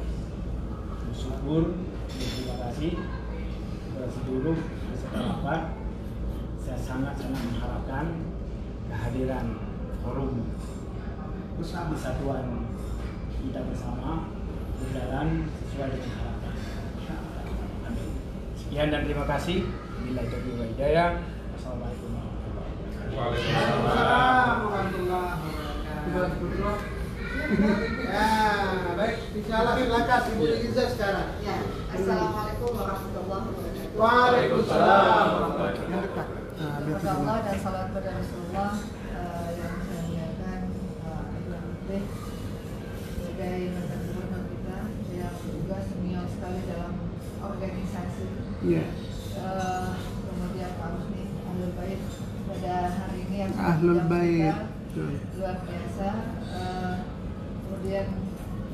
bersyukur dan terima kasih kepada seluruh peserta rapat. Saya sangat-sangat mengharapkan kehadiran forum persatuan kita bersama berjalan sesuai dengan harapan. Amin. Sekian dan terima kasih. Billahi taufiq wal hidayah. Wassalamualaikum warahmatullahi wabarakatuh. Waalaikumsalam warahmatullahi wabarakatuh. Ya, baik. Insyaallah silakan Ibu Iza sekarang. Ya, Assalamualaikum warahmatullahi wabarakatuh. Waalaikumsalam. Kepada Allah dan salat kepada Rasulullah yang saya muliakan, sebagai mantan gubernur kita yang juga senior sekali dalam organisasi. Kemudian Pak Husni Ahlul Bait pada hari ini yang Ahlul Bait luar biasa. Kemudian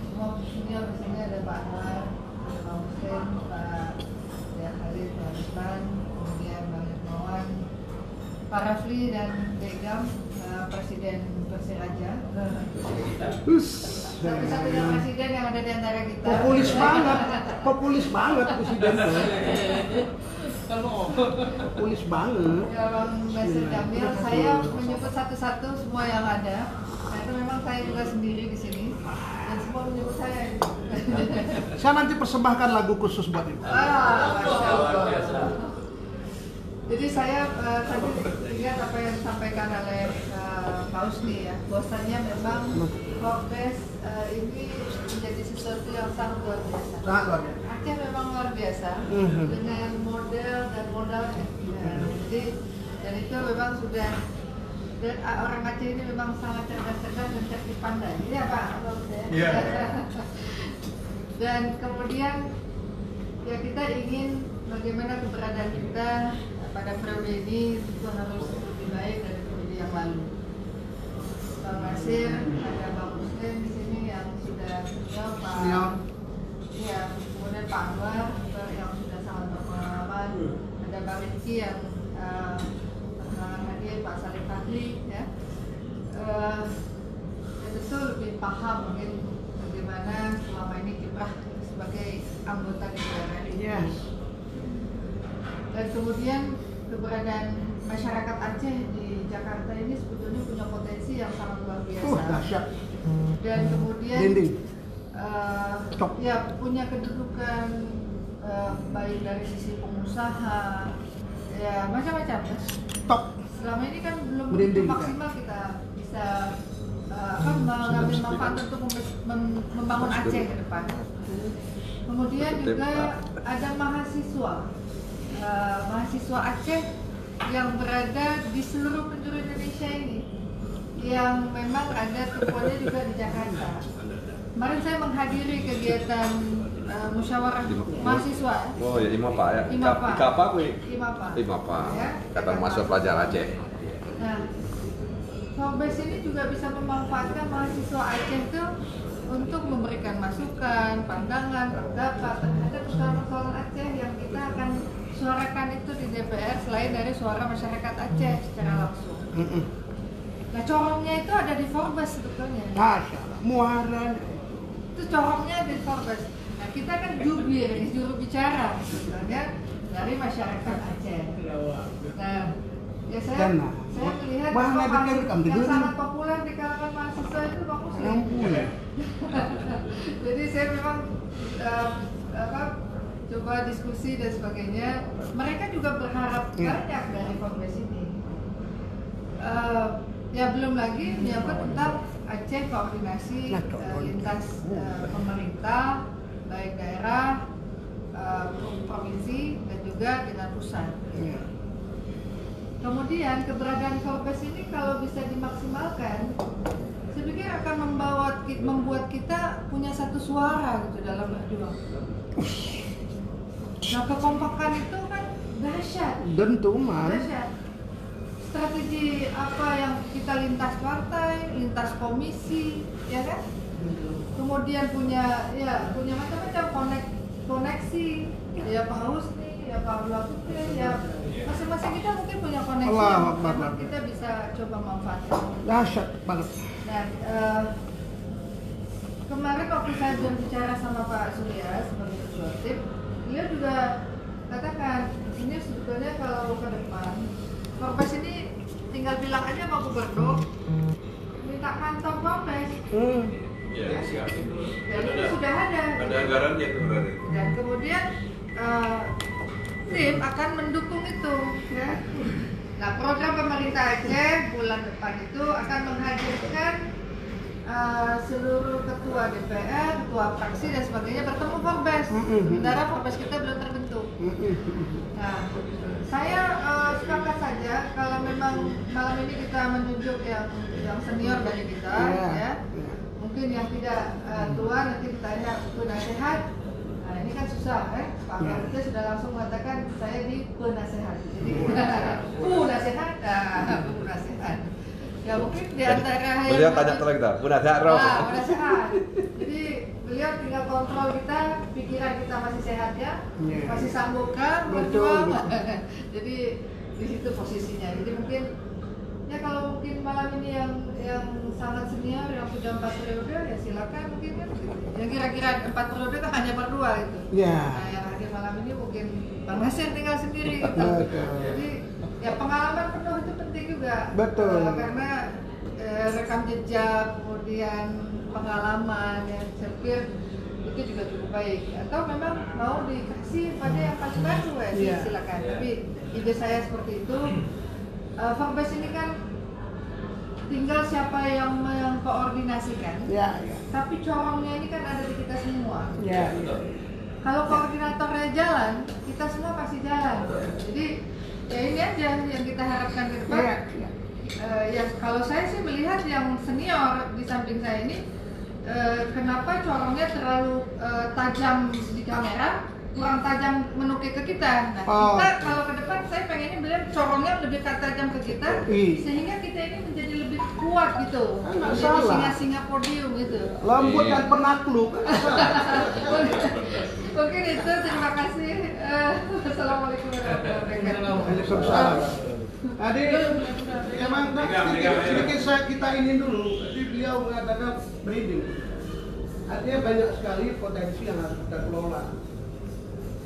semua senior di sini ada Pak Anwar, ada Pak Hussein, Pak Khalid, Pak Rusman, kemudian Bang Irmawan, Pak Rafli dan Begam, Presiden Persiraja. Satu-satunya presiden yang ada di antara kita. Populis banget presiden. Populis banget. Ya, Bang Basir Jamil, saya menyebut satu-satu semua yang ada. Nah, itu memang saya juga sendiri di sini dan semua menyebut saya. Saya nanti persembahkan lagu khusus buat Ibu. Masya Allah. Jadi saya tadi lihat apa yang disampaikan oleh Pak Husni ya, bahwasanya memang Prokes ini menjadi sesuatu yang sangat luar biasa. Aceh memang luar biasa dengan model dan modalnya. Jadi dan itu memang sudah, dan orang Aceh ini memang sangat cerdas dan cerdik pandai. Iya Pak. Iya. Dan kemudian ya kita ingin bagaimana keberadaan kita pada periode ini itu harus lebih baik dari periode yang lalu. Bang Basir, ada Bang Muslim di sini yang sudah senior, Pak. Iya, kemudian Pak Anwar yang sudah sangat berpengalaman. Ada Bang Rizky yang perkenalkan hadir, Pak Salim Fadli, ya. Tentu lebih paham mungkin bagaimana selama ini kiprah sebagai anggota DPR RI. Dan kemudian keberadaan masyarakat Aceh di Jakarta ini sebetulnya punya potensi yang sangat luar biasa. Dahsyat. Dan kemudian ya punya kedudukan baik dari sisi pengusaha, ya macam-macam. Top. Selama ini kan belum maksimal kita bisa mengambil manfaat untuk membangun Aceh ke depan. Kemudian juga ada mahasiswa Aceh yang berada di seluruh penjuru Indonesia ini, yang memang ada tumpuannya juga di Jakarta. Kemarin saya menghadiri kegiatan musyawarah mahasiswa. Oh ya, IMAPA ya. IMAPA. IKAPA kuwi. IMAPA. Ya, Ikatan Mahasiswa Pelajar Aceh. Nah, Forbes ini juga bisa memanfaatkan mahasiswa Aceh itu untuk memberikan masukan, pandangan, pendapat terhadap persoalan-persoalan Aceh yang kita akan suarakan itu di DPR selain dari suara masyarakat Aceh secara langsung. Nah, corongnya itu ada di Forbes sebetulnya. Muara. Itu corongnya ada di Forbes. Nah, kita kan jubir, juru bicara sebetulnya dari masyarakat Aceh. Nah, ya saya melihat yang sangat populer di kalangan mahasiswa itu Pak Muslim. Jadi saya memang coba diskusi dan sebagainya. Mereka juga berharap banyak dari Forbes ini. Ya belum lagi menyangkut tentang Aceh koordinasi lintas pemerintah, baik daerah, provinsi dan juga dengan pusat. Kemudian keberadaan Forbes ini kalau bisa dimaksimalkan, saya pikir akan membuat kita punya satu suara gitu dalam berjuang. Nah, kekompakan itu kan dahsyat. Tentu, Mas. Dahsyat. Strategi apa yang kita lintas partai, lintas komisi, ya kan? Kemudian punya macam-macam koneksi, ya Pak Husni, ya Pak Abdullah Putri, ya masing-masing kita mungkin punya koneksi yang kita bisa coba manfaatkan. Dahsyat banget. Dan kemarin waktu saya berbicara sama Pak Surya sebagai ketua tim, beliau juga katakan ini sebetulnya kalau ke depan Forbes ini tinggal bilang aja sama gubernur minta kantor Forbes. Ya, siap. Dan itu sudah ada. Ada anggarannya itu berarti. Dan kemudian tim akan mendukung itu, ya. Nah, program pemerintah Aceh bulan depan itu akan menghadirkan seluruh ketua DPR, ketua fraksi dan sebagainya bertemu Forbes. Sementara Forbes kita belum terbentuk. Nah, saya sepakat saja kalau memang malam ini kita menunjuk yang senior dari kita, ya. Mungkin yang tidak tua nanti ditanya penasehat. Nah, ini kan susah, Pak Kapolda sudah langsung mengatakan saya di penasehat. Jadi penasehat, penasehat. Ya mungkin di antara beliau tanya terus kita, penasehat roh. Penasehat. Jadi beliau tinggal kontrol kita, pikiran kita masih sehat ya, masih sanggupkah berjuang. Jadi di situ posisinya. Jadi mungkin ya kalau mungkin malam ini yang sangat senior yang sudah 4 periode ya silakan mungkin kan. Yang kira-kira 4 periode kan hanya berdua itu. Nah, yang hadir malam ini mungkin Bang Nasir tinggal sendiri gitu. Jadi ya pengalaman penuh itu penting juga. Betul. Karena rekam jejak, kemudian pengalaman ya saya pikir itu juga cukup baik. Atau memang mau dikasih pada yang paling baru ya silakan. Tapi ide saya seperti itu. Forbes ini kan tinggal siapa yang mengkoordinasikan, tapi corongnya ini kan ada di kita semua. Kalau koordinatornya jalan, kita semua pasti jalan. Jadi ya ini aja yang kita harapkan ke depan. Ya kalau saya sih melihat yang senior di samping saya ini, kenapa corongnya terlalu tajam di kamera? Kurang tajam menukik ke kita. Nah, kita kalau ke depan saya pengennya beliau corongnya lebih tajam ke kita sehingga kita ini menjadi lebih kuat gitu. Menjadi singa-singa podium gitu. Lembut dan penakluk. Mungkin itu, terima kasih. Assalamualaikum warahmatullahi wabarakatuh. Tadi emang sedikit kita ini dulu. Tadi beliau mengatakan breeding. Artinya banyak sekali potensi yang harus kita kelola.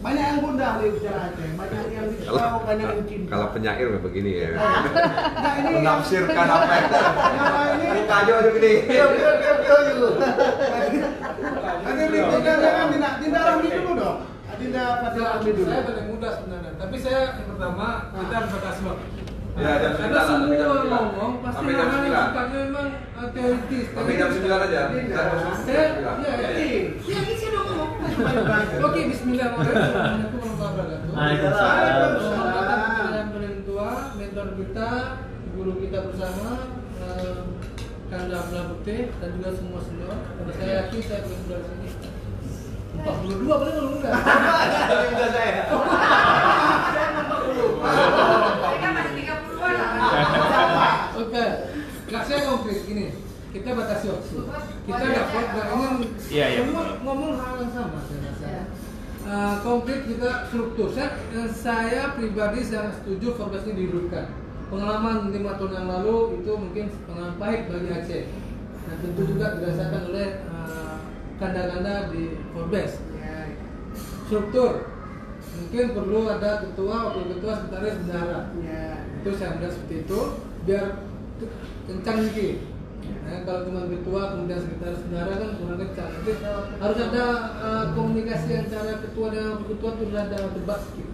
Banyak yang gundah di bicara Aceh, banyak yang disau, banyak yang cinta. Kalau penyair begini ya. Nah, ini menafsirkan apa yang ini tajo aja gini. Nanti jangan Dinda Rahmi dulu dong. Dinda Fadil Rahmi dulu. Saya paling mudah sebenarnya, tapi saya yang pertama kita harus kasih waktu. Ya, jam 9 Karena lah, semua ngomong pasti sampai jam 9. sukanya memang teoritis. Tapi jam 9 aja. Saya isi dong ngomong. Oke, bismillahirrahmanirrahim. Assalamualaikum warahmatullahi wabarakatuh. Waalaikumsalam. Saya berkata dengan tua mentor kita, guru kita bersama, Kanda Abdullah Putih dan juga semua senior. Karena saya yakin saya belum dari sini. 42 paling belum enggak. Udah saya. Mereka masih 30-an lah. Oke, nggak saya konkret gini. Kita batasi waktu. Kita dapat nggak ingin ngomong hal yang sama saya rasa. Konkret kita struktur. Saya pribadi sangat setuju Forbes ini dihidupkan. Pengalaman 5 tahun yang lalu itu mungkin pengalaman pahit bagi Aceh. Dan tentu juga dirasakan oleh kanda-kanda di Forbes. Struktur. Mungkin perlu ada ketua, wakil ketua, sekretaris, bendahara. Itu saya melihat seperti itu biar kencang sedikit. Nah, kalau cuma ketua kemudian sekretaris bendahara kan kurang kencang. Jadi harus ada komunikasi antara ketua dan wakil ketua itu ada debat sedikit.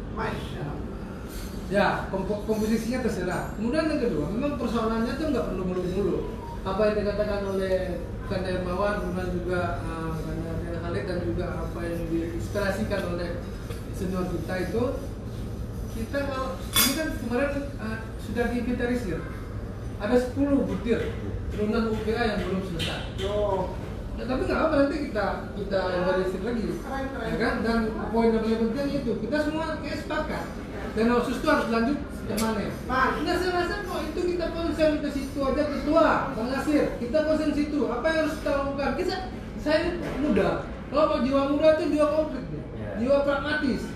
Ya, komposisinya terserah. Kemudian yang kedua, memang persoalannya itu nggak perlu mulu-mulu. Apa yang dikatakan oleh Kanda Hermawan, kemudian juga Kanda Khalid dan juga apa yang diinspirasikan oleh senior kita itu, kita kalau ini kan kemarin sudah diinventarisir. Ada 10 butir turunan UPA yang belum selesai. Ya, tapi nggak apa nanti kita inventarisir lagi, ya kan? Dan poin yang paling penting itu kita semua kayak sepakat. Dan khusus itu harus lanjut kemana? Nah, saya rasa kok itu kita konsen ke situ aja ketua, Bang Nasir. Kita konsen situ. Apa yang harus kita lakukan? Saya muda. Kalau jiwa muda itu jiwa konflik, jiwa pragmatis,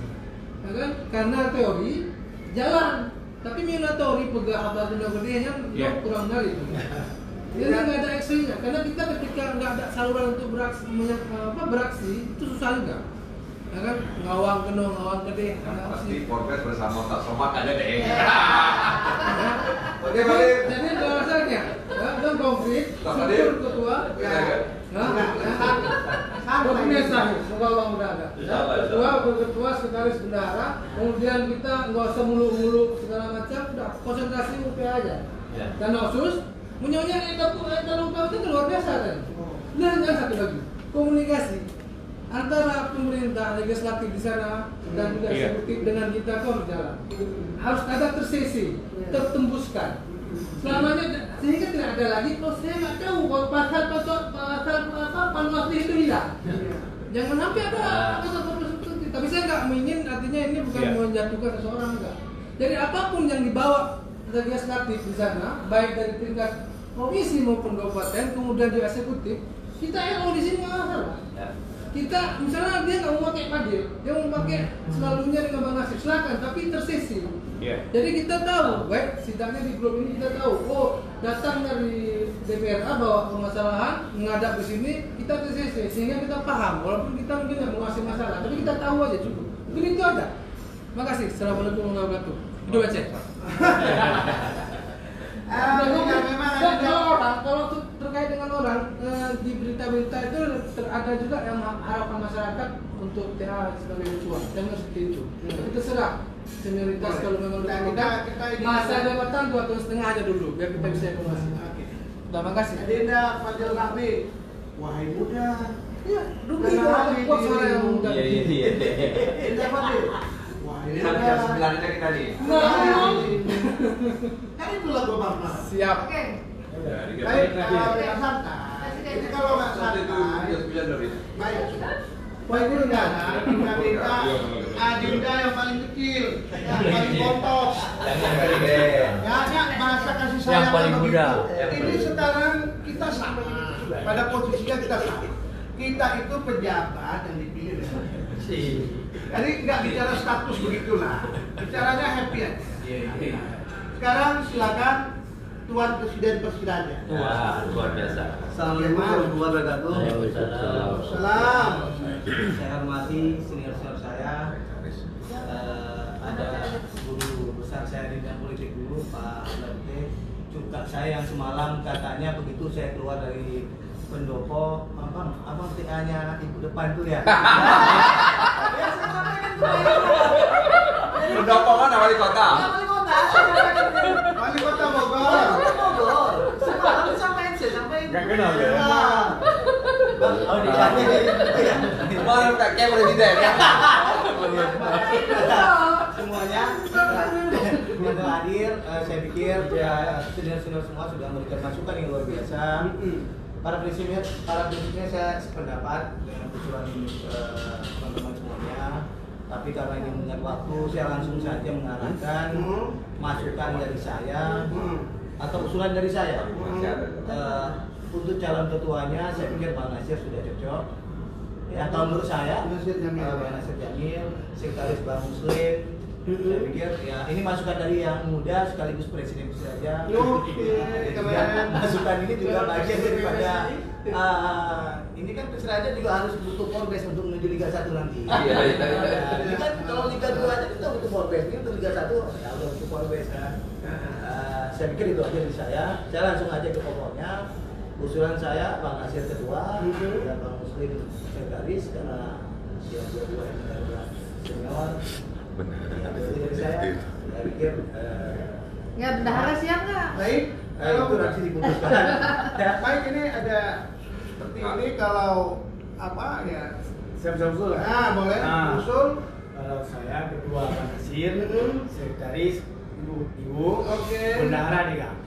ya kan? Karena teori jalan, tapi mina teori pegang apa gede-gedenya kurang dari. Jadi nggak ada actionnya. Karena kita ketika nggak ada saluran untuk beraksi itu susah juga. Ya kan, ngawang gede. Pasti Forbes bersama tak somat ada deh. Oke, jadi bahasanya, dan konkret, struktur ketua, organisasi, semoga Allah mudah ada. Ketua, sekretaris bendahara, kemudian kita nggak usah mulu-mulu segala macam, udah konsentrasi UP aja. Dan khusus, menyonya kita lupa itu luar biasa kan. Dan yang satu lagi, komunikasi antara pemerintah legislatif di sana dan juga eksekutif dengan kita itu harus jalan. Harus ada tersisi, tertembuskan. Selamanya sehingga tidak ada lagi. Kalau saya nggak tahu kalau pasal panwasli itu hilang. Jangan sampai ada pasal seperti. Tapi saya nggak ingin, artinya ini bukan menjatuhkan seseorang enggak. Jadi apapun yang dibawa legislatif di sana, baik dari tingkat provinsi maupun kabupaten, kemudian di eksekutif, kita di sini nggak masalah. Kita misalnya dia nggak mau pakai padi, dia mau pakai selalunya dengan Bang Nasir, silakan, tapi tersisi. Jadi kita tahu, baik sidangnya di grup ini kita tahu, datang dari DPRA bahwa permasalahan menghadap di sini kita tersisi, sehingga kita paham, walaupun kita mungkin nggak menguasai masalah, tapi kita tahu aja cukup. Mungkin itu aja. Makasih. Assalamualaikum warahmatullahi wabarakatuh. Hidup Aceh. Kalau terkait dengan orang di berita-berita itu ada juga yang harapan masyarakat untuk TH sebagai ketua, jangan seperti itu. Tapi terserah senioritas kalau memang diperlukan. Masa jabatan 2 tahun setengah aja dulu biar kita bisa evaluasi. Terima kasih. Adinda Fadil Rahmi, wahai muda. Iya, rugi kuat suara yang muda. Iya. Adinda Fadil. Ini lagi yang 9 aja kita nih. Kan itu lagu Bang Mas. Siap. Oke. Baik, santai. Jadi kalau nggak santai, baik. Baik dulu kan, Adinda yang paling kecil, yang paling kotos. Ya, bahasa kasih sayang Yang paling muda. Ini sekarang kita sama, pada posisinya kita sama. Kita itu pejabat yang dipilih oleh rakyat. Jadi nggak bicara status begitulah, bicaranya happy aja. Sekarang silakan Tuan Presidennya. Wah, luar biasa. Assalamualaikum warahmatullahi wabarakatuh. Salam. Saya hormati senior-senior saya. Ada guru besar saya di bidang politik dulu, Pak Abdul. Juga saya yang semalam katanya begitu saya keluar dari pendopo, abang TA-nya ibu depan tuh ya. Ya saya sampaikan ke Pendopo mana wali kota? Wali kota Bogor. Semalam disampaikan Gak kenal ya? Oh, dikasih. Kemarin tak kayak presiden ya. Semuanya yang hadir saya pikir senior-senior semua sudah memberikan masukan yang luar biasa. Para prinsipnya saya sependapat dengan usulan teman-teman semuanya. Tapi karena ini mengingat waktu, saya langsung saja mengarahkan masukan dari saya atau usulan dari saya. Untuk calon ketuanya, saya pikir Bang Nasir sudah cocok. Ya, kalau menurut saya, Bang Nasir Jamil, sekretaris Bang Muslim, saya pikir ya ini masukan dari yang muda sekaligus presiden saja. Masukan ini juga bagian daripada ini kan Persiraja juga harus butuh Forbes untuk menuju Liga 1 nanti. Ini kan kalau Liga 2 aja kita butuh Forbes, ini untuk Liga 1 ya udah butuh Forbes kan. Saya pikir itu aja dari saya. Saya langsung aja ke pokoknya. Usulan saya Bang Nasir ketua dan Bang Muslim sekretaris karena dia dua-dua yang adalah senior. Benar. Jadi saya pikir ya bendahara siap nggak? Baik, itu nanti diputuskan. baik ini ada seperti ini kalau apa ya? Saya bisa usul. Boleh usul. Kalau saya ketua Pak Nasir, sekretaris Ibu, bendahara nih Kang.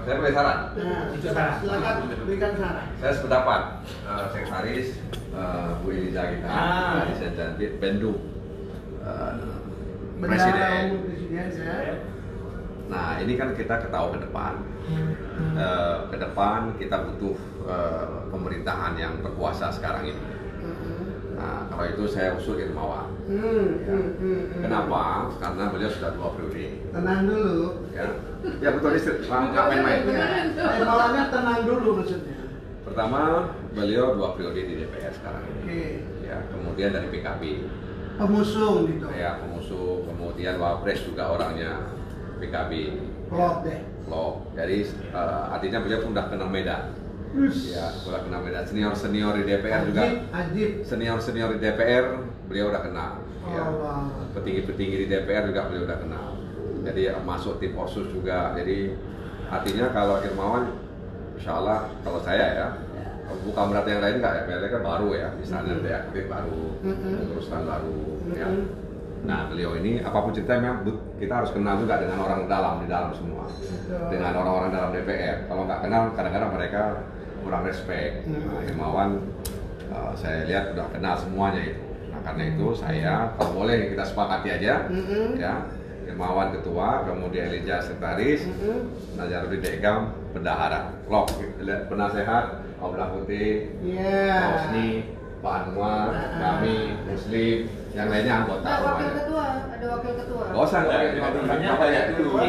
Saya boleh saran. Itu saran. Silakan berikan saran. Saya sependapat sekretaris Bu Eliza kita, dan Bendu Presiden. Ya. Nah ini kan kita ketahui ke depan. Ke depan kita butuh pemerintahan yang berkuasa sekarang ini. Nah kalau itu saya usul Irmawan. Kenapa? Karena beliau sudah 2 periode. Tenang dulu. Ya betul istri. Nggak main-main. Irmawannya tenang dulu maksudnya. Pertama, beliau 2 periode di DPR sekarang ini. Ya, kemudian dari PKB. Pengusung gitu. Ya, pengusung. Kemudian Wapres juga orangnya PKB. Klop deh. Klop. Jadi artinya beliau pun udah kenal Medan. Ya, udah kenal Medan. Senior di DPR juga. Senior di DPR beliau udah kenal. Ya. Petinggi-petinggi di DPR juga beliau udah kenal. Jadi masuk tim Orsus juga. Jadi artinya kalau Irmawan, insya Allah kalau saya ya, bukan berarti yang lain nggak ya, PLN kan baru ya, misalnya deaktif baru, teruskan baru. Ya. Nah beliau ini apapun ceritanya kita harus kenal juga dengan orang dalam di dalam semua, dengan orang-orang dalam DPR. Kalau nggak kenal kadang-kadang mereka kurang respect. Nah, Irmawan saya lihat udah kenal semuanya itu. Nah karena itu saya kalau boleh kita sepakati aja, ya. Irmawan ketua, kemudian Eliza sekretaris, Nazarudin Dekam bendahara, Klop penasehat, Abdullah Putih, Pak Husni, Pak Anwar, kami Muslim, yang lainnya anggota. Wakil ketua, ada wakil ketua. Gak usah, banyak dulu.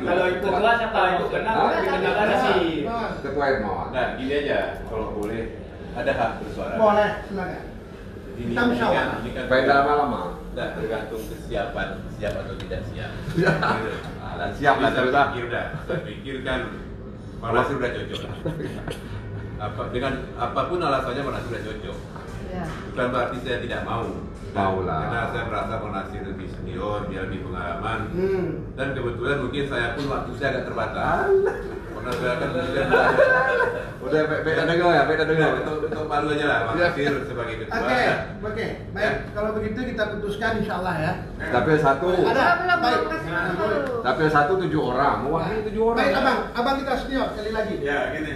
Kalau itu ketua siapa itu kenal? Kenal sih. Ketua Irmawan. Nah, gini aja, kalau boleh ada hak bersuara. Boleh, silakan. Ini Kita musyawarah. kan Beda lama. Nah, tergantung kesiapan, siap atau tidak siap. Dan siap lah terus. Saya pikir kan Pak Nasir udah cocok lah. Dengan apapun alasannya Pak Nasir udah cocok. Bukan berarti saya tidak mau. Maulah. Karena saya merasa Pak Nasir lebih senior, dia lebih pengalaman. Dan kebetulan mungkin saya pun waktu saya agak terbatas. Karena saya kan udah beda dengar. Untuk malu aja lah Pak Nasir sebagai ketua. Oke. Baik, kalau begitu kita putuskan insya Allah ya. Dapil 1. Ada. Baik. Dapil 1 7 orang. Mewakili 7 orang. Baik, abang kita senior sekali lagi. Ya, gini.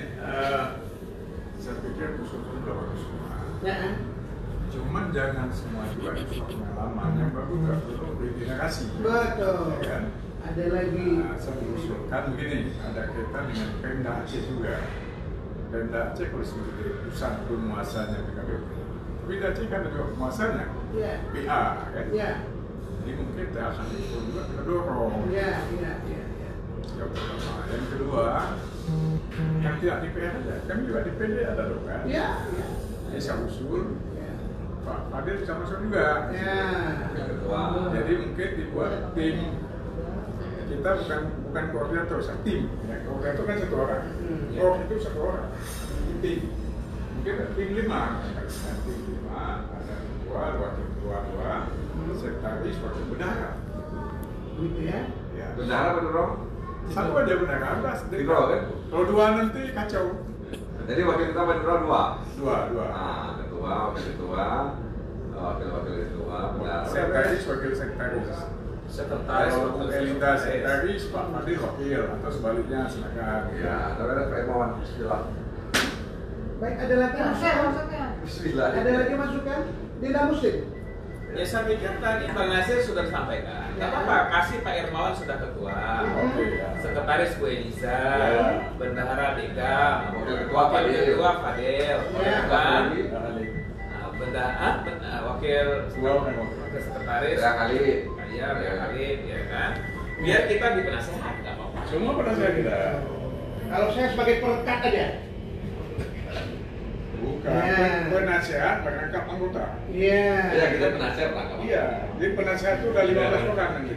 Saya pikir usul-usul udah bagus semua. Cuman jangan semua juga itu pengalaman yang bagus nggak perlu digenerasi. Betul. Ya kan? Ada lagi. Saya mengusulkan begini, ada kaitan dengan Pemda Aceh juga. Pemda Aceh kalau sebagai pusat penguasanya PKB. Pemda Aceh kan ada penguasanya. PA kan. Jadi mungkin akan itu juga kita dorong. Yang pertama, yang kedua, yang tidak di PA aja, kami juga di PD ada dong kan. Jadi saya usul. Pak Fadil bisa masuk juga. Jadi mungkin dibuat tim. Kita bukan koordinator, tim. Ya, koordinator kan 1 orang. Itu 1 orang. Tim. Mungkin tim 5. Tim 5 ada 2, wakil ketua 2, sekretaris, wakil bendahara. Gitu ya? Bendahara berdorong. 1 aja bendahara. Kan? Kalau 2 nanti kacau. Jadi wakil ketua berdorong 2. 2. Nah, ketua, wakil ketua, wakil ketua, Sekretaris, wakil sekretaris. Sekretaris Kalau untuk Elinda sekretaris. sekretaris, Pak Fadil wakil atau sebaliknya silakan. Ya, kalau ada Pak Irmawan, bismillah. Baik, ada lagi masukan? Bismillah. Ada lagi masukan? Tidak muslim. Ya saya pikir tadi Bang Nasir sudah sampaikan. Gak apa-apa, kasih Pak Irmawan sudah ketua. Oke, ya. Sekretaris Bu Eliza, Bendahara Degam, Wakil ketua Wakil Fadil. Ketua Fadil, Ya. kan? Wakil Sekretaris Ya kali. ya Khalid, ya kan? Biar kita di penasehat, nggak apa-apa. Semua penasehat kita. Kalau saya sebagai perekat aja. Bukan, Ya. penasehat merangkap anggota. Iya. Ya, kita penasehat lah. Kak. Iya, jadi penasehat itu udah 15 orang nanti.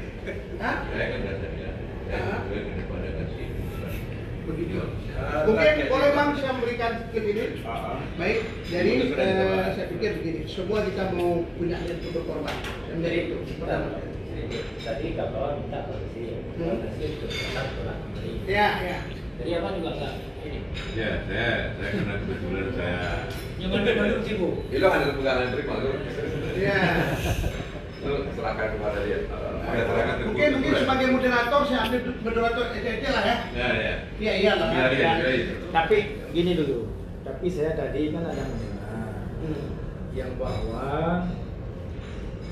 Hah? Saya kan dasarnya, saya kepada kasih. Begitu. Mungkin boleh Bang saya memberikan sedikit ini. Baik, jadi saya pikir begini, semua kita mau punya niat untuk berkorban. Dan dari itu pertama. Tadi kawan minta posisi ya, posisi itu tetap tolak kembali. Ya, ya. Jadi abang juga enggak ini. Ya, saya karena kebetulan saya Yang belum sibuk. Itu ada pegangan terima lu. Ya. Lu serahkan kepada dia. Ada serahkan ke Mungkin kebetulan. sebagai moderator saya ambil moderator aja lah ya. Ya, ya. Iya, iyalah. Biar dia juga itu. Tapi gini dulu. Tapi saya tadi kan ada mendengar yang bahwa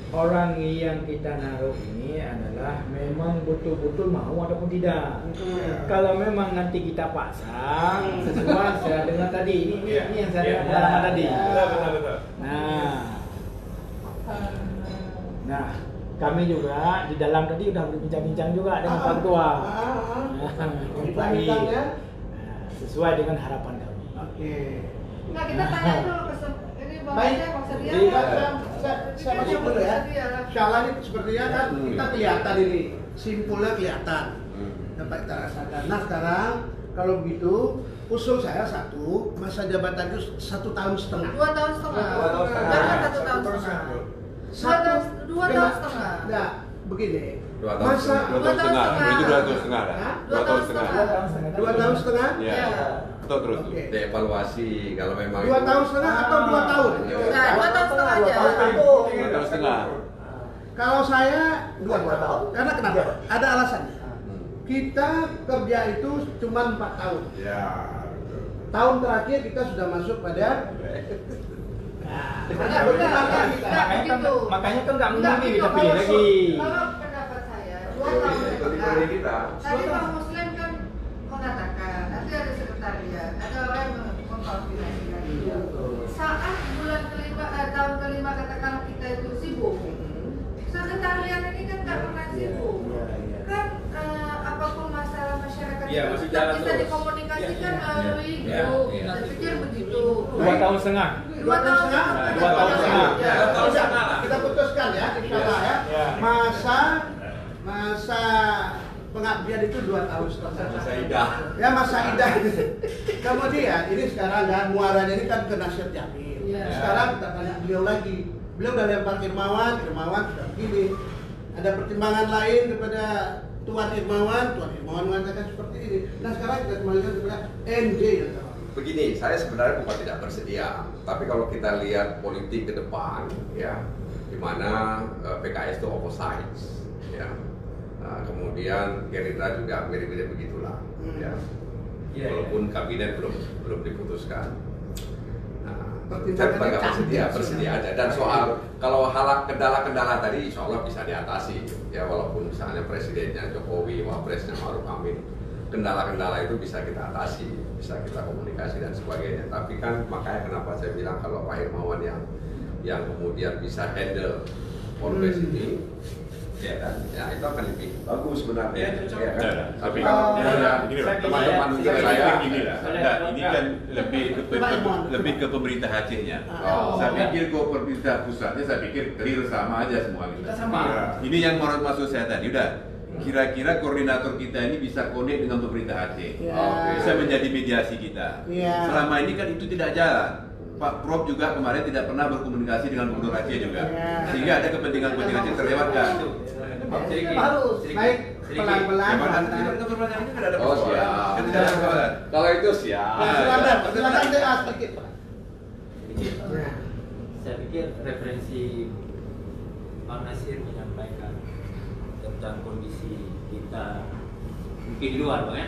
orang yang kita naruh ini adalah memang betul-betul mau ataupun tidak. Kalau memang nanti kita pasang sesuai saya dengar tadi ini yang saya dengar tadi. Betul. Nah, kami juga di dalam tadi udah berbincang-bincang juga dengan Pak Ketua. Bincang-bincangnya? Sesuai dengan harapan kami. Oke. Nah, kita tanya dulu ke ini Bang Baik. Aja, Bang Sedia. Jadi saya masuk dulu ya. Insyaallah ini sepertinya kan kita kelihatan ini, simpulnya kelihatan. Dapat kita rasakan. Nah sekarang kalau begitu usul saya satu, masa jabatan itu 1,5 tahun. 2 tahun setengah. 2 tahun setengah. Jangan 1 tahun setengah. 2 tahun setengah. Nah, begini. 2 tahun Masa 2 tahun setengah, itu 2 tahun setengah lah. Hah? 2 tahun setengah. 2 tahun setengah? Ya. Atau terus. Oke. Dievaluasi kalau memang 2 tahun setengah atau 2 tahun? Nah, 2 tahun setengah aja. 2 tahun setengah. Kalau saya 2 tahun. Karena kenapa? Ada alasannya. Kita kerja itu cuma 4 tahun. Ya. Tahun terakhir kita sudah masuk pada Enggak benar. Makanya kan nggak Enggak, mungkin gitu. kita pilih lagi. Kalau pendapat saya 2 tahun setengah. kita. Tadi Pak Muslim kan mengatakan nanti ada sekretariat, ada orang yang mengkoordinasi lagi. Saat bulan kelima, tahun kelima katakan kita itu sibuk, sekretariat ini kan nggak pernah sibuk. Kan apapun masalah masyarakat Iya, itu masih tetap jalan bisa terus. dikomunikasikan melalui Iya, grup. iya. Saya pikir begitu. 2 tahun setengah. 2 tahun setengah. 2 tahun setengah. Ya. kita putuskan ya, insyaallah ya. Masa pengabdian itu 2 tahun setengah. Masa idah. Ya masa idah. Kemudian ini sekarang kan muaranya ini kan ke Nasir Jamil. Iya. Sekarang kita tanya beliau lagi. Beliau udah lempar Irmawan sudah begini. Ada pertimbangan lain kepada Tuan Irmawan mengatakan seperti ini. Nah sekarang kita kembalikan kepada NJ yang sama. Begini, saya sebenarnya bukan tidak bersedia, tapi kalau kita lihat politik ke depan, ya, di mana PKS itu opposites, ya, kemudian Gerindra juga mirip-mirip begitulah, ya, walaupun kabinet belum diputuskan. Saya bukan nggak bersedia aja. Dan soal kalau kendala-kendala tadi, insya Allah bisa diatasi, ya, walaupun misalnya presidennya Jokowi, wapresnya Maruf Amin, kendala-kendala itu bisa kita atasi, bisa kita komunikasi dan sebagainya. Tapi kan makanya kenapa saya bilang kalau Pak Irmawan yang kemudian bisa handle Polres ini, ya kan, ya itu akan lebih bagus sebenarnya. Ya kan? Tapi kalau teman-teman saya Gini lah, ini kan lebih ke pemerintah Acehnya. Saya pikir kok pemerintah pusatnya, saya pikir clear sama aja semua kita. Ini yang menurut maksud saya tadi udah. Kira-kira koordinator kita ini bisa connect dengan pemerintah Aceh, bisa menjadi mediasi kita. Selama ini kan itu tidak jalan. Pak Prof juga kemarin tidak pernah berkomunikasi dengan Gubernur Aceh juga, sehingga ada kepentingan-kepentingan yang terlewatkan. Baik, pelan-pelan. Oh siap. Kalau itu siap. Silakan DA sedikit. Saya pikir referensi Pak Nasir menyampaikan tentang kondisi kita mungkin di luar, Bang, ya.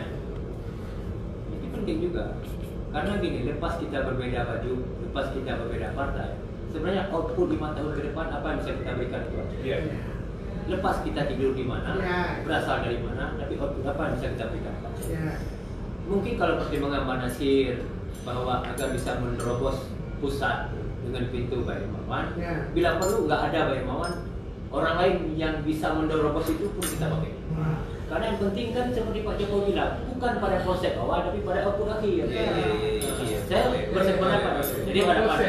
Ini penting juga. Karena gini, lepas kita berbeda baju, lepas kita berbeda partai, sebenarnya output 5 tahun ke depan apa yang bisa kita berikan itu? Iya. Lepas kita tidur di mana, berasal dari mana, tapi output apa yang bisa kita berikan? Mungkin kalau pertimbangan Pak Nasir bahwa agar bisa menerobos pusat dengan pintu Pak Hermawan, bila perlu nggak ada Pak Hermawan, orang lain yang bisa menerobos itu pun kita pakai. Karena yang penting kan seperti Pak Jokowi bilang, bukan pada konsep awal tapi pada output akhir. Saya bersependapat. Jadi pada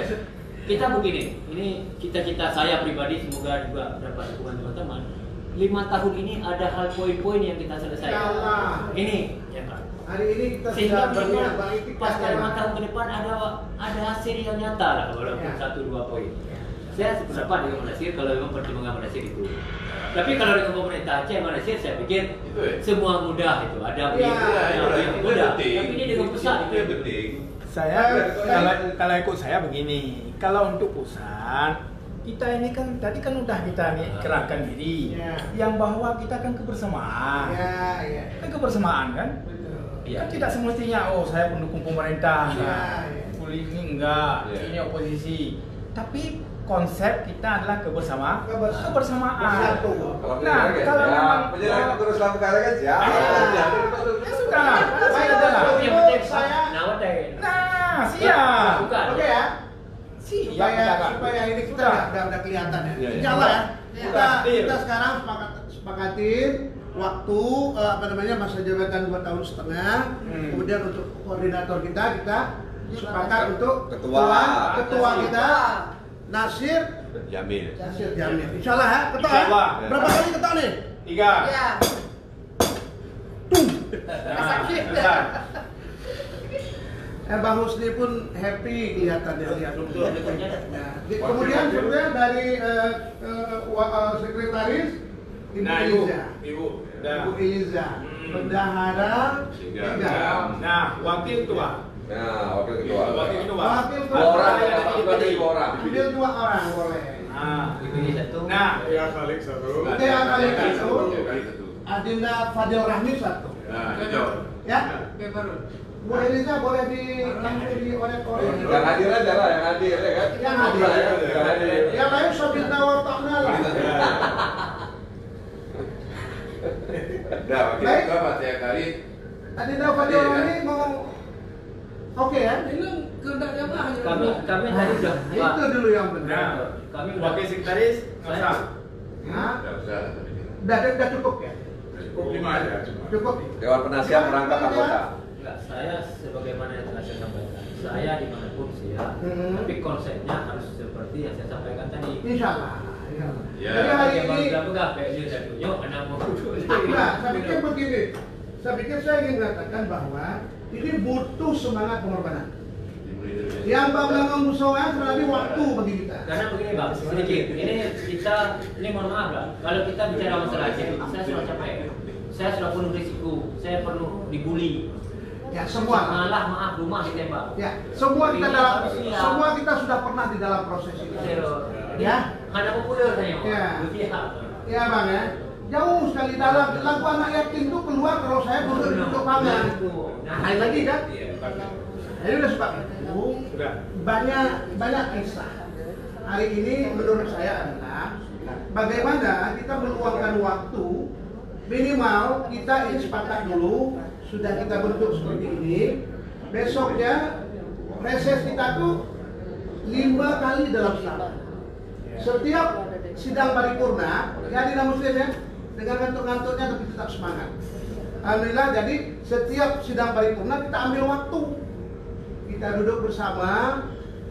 kita begini, ini cita-cita saya pribadi, semoga juga dapat dukungan teman-teman. 5 tahun ini ada hal poin-poin yang kita selesaikan. Ini, ya Pak. Hari ini kita sehingga sudah berniat bagi pas 5 tahun ke depan ada hasil yang nyata lah, walaupun 1-2 poin. Saya sependapat dengan Pak Nasir kalau memang pertimbangan Pak Nasir itu. Tapi kalau dengan pemerintah Aceh, Pak Nasir, saya pikir semua mudah itu. Ada mudah. Tapi ini dengan pusat itu yang penting. Saya kalau ikut saya begini, kalau untuk pusat kita ini kan tadi kan udah kita nih kerahkan diri, yang bahwa kita kan kebersamaan, kan kebersamaan kan. Kan tidak semestinya saya pendukung pemerintah, ini enggak, ini oposisi. Tapi konsep kita adalah kebersamaan. Nah, kalau memang penjelasan terus dalam perkara kan siapa? Ya sudah, saya adalah. Nah, siap. Oke ya. Supaya ini kita udah kelihatan ya. Insya Allah ya. Kita sekarang sepakatin waktu masa jabatan 2 tahun setengah. Kemudian untuk koordinator kita sepakat untuk ketua kita Nasir Jamil. Insya Allah ya. Ketua ya. Berapa kali ketua nih? 3. Bang Husni pun happy kelihatannya lihat. Kemudian sebenarnya dari sekretaris Ibu Iliza, bendahara 3. Nah, wakil ketua. Wakil ketua. Ambil 2 orang boleh. Nah, ya kali 1. Adinda Fadil Rahmi 1. Ya. Bu Eliza boleh langsung diorek-orek. Yang hadir aja lah, yang hadir ya kan? Yang hadir. Yang lain sabitna wa ta'na lah. Udah, wakil ketua Pak tiap kali. Adinda Fadil Rahmi mau oke ya? Ini kehendaknya apa? Kami tadi sudah. Itu dulu yang benar. Kami wakil sekretaris nggak usah. Udah cukup ya? Cukup 5 aja cuma. Cukup. Dewan Penasihat merangkap anggota. Enggak, saya sebagaimana yang telah saya sampaikan, saya dimanapun siap, tapi konsepnya harus seperti yang saya sampaikan tadi. Insya Allah. Jadi hari ini saya pikir saya ingin mengatakan bahwa ini butuh semangat pengorbanan. Yang bangun musola terlebih waktu bagi kita. Karena begini Bang, sedikit. Ini mohon maaf lah. Kalau kita bicara masalah Aceh, saya sudah capek. Saya sudah penuh risiko. Saya penuh dibully. Ya semua. Maaf rumah ditembak. Ya semua kita sudah pernah di dalam proses itu. Ya. Ada populer saya. Ya Bang ya. Jauh sekali dalam lagu anak yatim itu keluar kalau saya duduk pangan. Nah, hari lagi kan? Ini udah sepakat. Banyak kisah. Hari ini menurut saya adalah bagaimana kita meluangkan waktu minimal kita ini sepakat dulu sudah kita bentuk seperti ini. Besoknya reses kita tuh 5 kali dalam setahun. Setiap sidang paripurna, ya tidak muslim ya, dengan ngantuk-ngantuknya tapi tetap semangat. Alhamdulillah, jadi setiap sidang paripurna kita ambil waktu. Kita duduk bersama,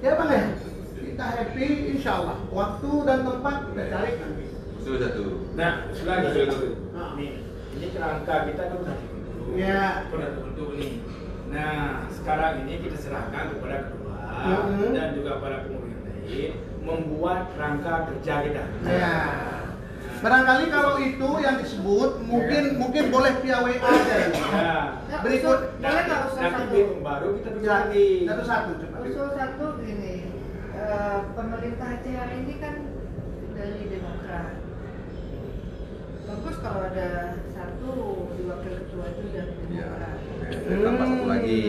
ya Bang ya, kita happy, insya Allah. Waktu dan tempat kita cari nanti. Satu. Nah, ini kerangka kita kan sudah dibentuk. Ya. Sudah dibentuk nih. Nah, sekarang ini kita serahkan kepada ketua dan juga para pengurus lain membuat rangka kerja kita. Ya. Barangkali kalau itu yang disebut mungkin boleh via WA aja ya. Berikut boleh nggak usul satu? Baru kita bikin lagi. Satu coba. Usul satu gini, pemerintah Aceh hari ini kan dari Demokrat. bagus kalau ada satu di wakil ketua itu udah demokrat. Tambah satu lagi.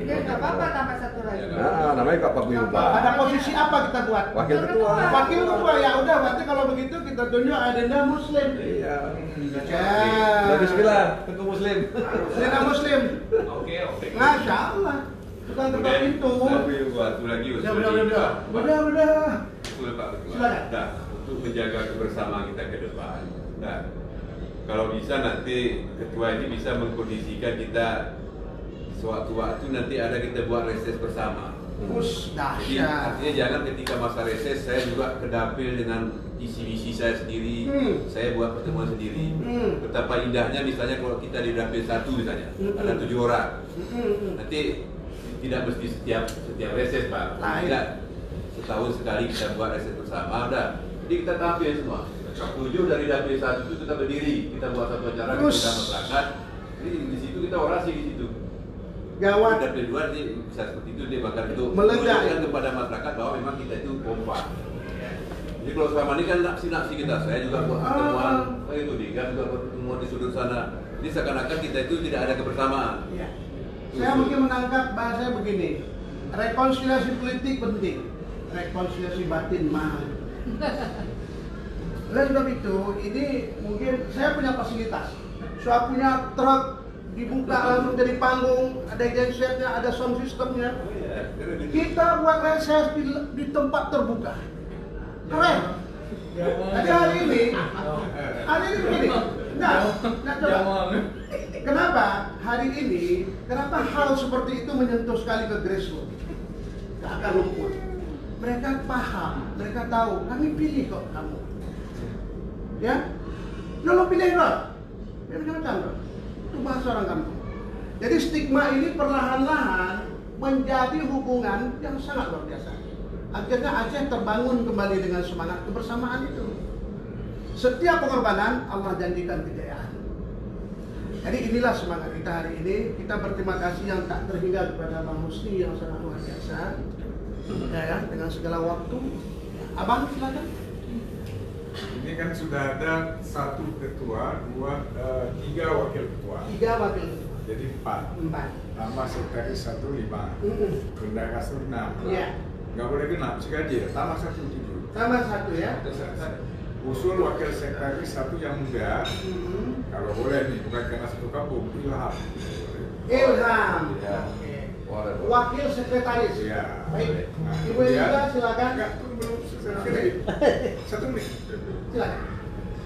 Ya nggak apa-apa tambah satu lagi. Nah, namanya Kak Paguyuban. Ada posisi apa kita buat? Wakil ketua. Wakil ketua, ya udah berarti kalau begitu kita tunjuk adenda muslim. Iya. Ya. Bismillah, tentu muslim. Adenda muslim. Oke. Masya Allah. Bukan ketok pintu. Satu lagi usul. Udah. Betul Pak Ketua. Silakan. Nah, untuk menjaga kebersamaan kita ke depan. Nah, kalau bisa nanti ketua ini bisa mengkondisikan kita sewaktu-waktu nanti ada kita buat reses bersama. Us Jadi dahsyat. artinya jangan ketika masa reses saya juga ke dapil dengan isi-isi saya sendiri, saya buat pertemuan sendiri. Betapa indahnya misalnya kalau kita di dapil 1 misalnya, ada 7 orang. Nanti tidak mesti setiap reses Pak, tidak setahun sekali kita buat reses bersama, udah. Jadi kita tampil semua. 7 dari dapil 1 itu kita berdiri, kita buat satu acara kita masyarakat. Jadi di situ kita orasi di situ. Gawat. Dapil 2 sih bisa seperti itu dia bakal itu Meledak. menunjukkan kepada masyarakat bahwa memang kita itu kompak. Jadi kalau selama ini kan naksi-naksi kita, saya juga buat pertemuan, itu Diga juga buat pertemuan di sudut sana. Jadi seakan-akan kita itu tidak ada kebersamaan. Ya. Saya mungkin menangkap bahasanya begini, rekonsiliasi politik penting, rekonsiliasi batin mahal. Oleh sebab itu, ini mungkin saya punya fasilitas, saya punya truk dibuka langsung jadi panggung, ada gensetnya, ada sound systemnya. Kita buat reses di tempat terbuka, keren. Tapi hari ini begini, nah coba. Kenapa hari ini, kenapa hal seperti itu menyentuh sekali ke grassroots, ke akar rumput? Mereka paham, mereka tahu, kami pilih kok kamu. Ya, lo pilih lo, macam-macam lo. Itu bahasa orang kampung. Jadi stigma ini perlahan-lahan menjadi hubungan yang sangat luar biasa. Akhirnya Aceh terbangun kembali dengan semangat kebersamaan itu. Setiap pengorbanan Allah janjikan kejayaan. Jadi inilah semangat kita hari ini. Kita berterima kasih yang tak terhingga kepada Bang Husni yang sangat luar biasa. Ya, dengan segala waktu. Abang silakan. Ini kan sudah ada 1 ketua, 3 wakil ketua. 3 wakil ketua. Jadi 4. Tambah sekretaris 1, 5. Bendahara 6. Iya. Nggak boleh genap, sekali tambah 1, 7. Tambah 1 ya. Usul wakil sekretaris 1 yang muda. Kalau boleh nih, bukan karena satu kampung, Ilham. Ilham. Ya. Wakil sekretaris. Iya. Baik. Ibu juga silakan. Enggak, belum selesai. 1 menit. Silakan.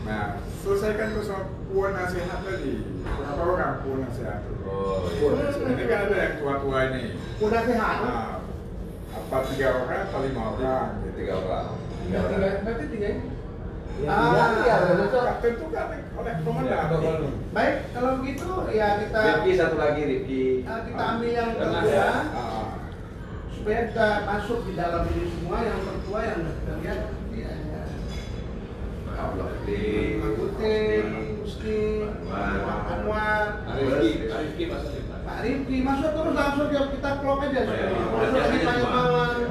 Nah, selesaikan bersama puan nasihat tadi. Berapa orang puan nasihat? Oh, iya. Ini kan ada yang tua-tua ini. Puan nasihat. Nah, apa 3 orang atau 5 orang? 3 orang. Berarti 3 ini? Tentu kan oleh komandan. Baik, kalau begitu ya kita Rifki satu lagi, Rifki. kita ambil yang tertua supaya kita masuk di dalam ini semua. Yang tertua yang kita lihat ya. Kutin, Musti, Pak Anwar, Pak Rifki, masuk terus langsung kita klop aja. Masuk di Pak Imawan.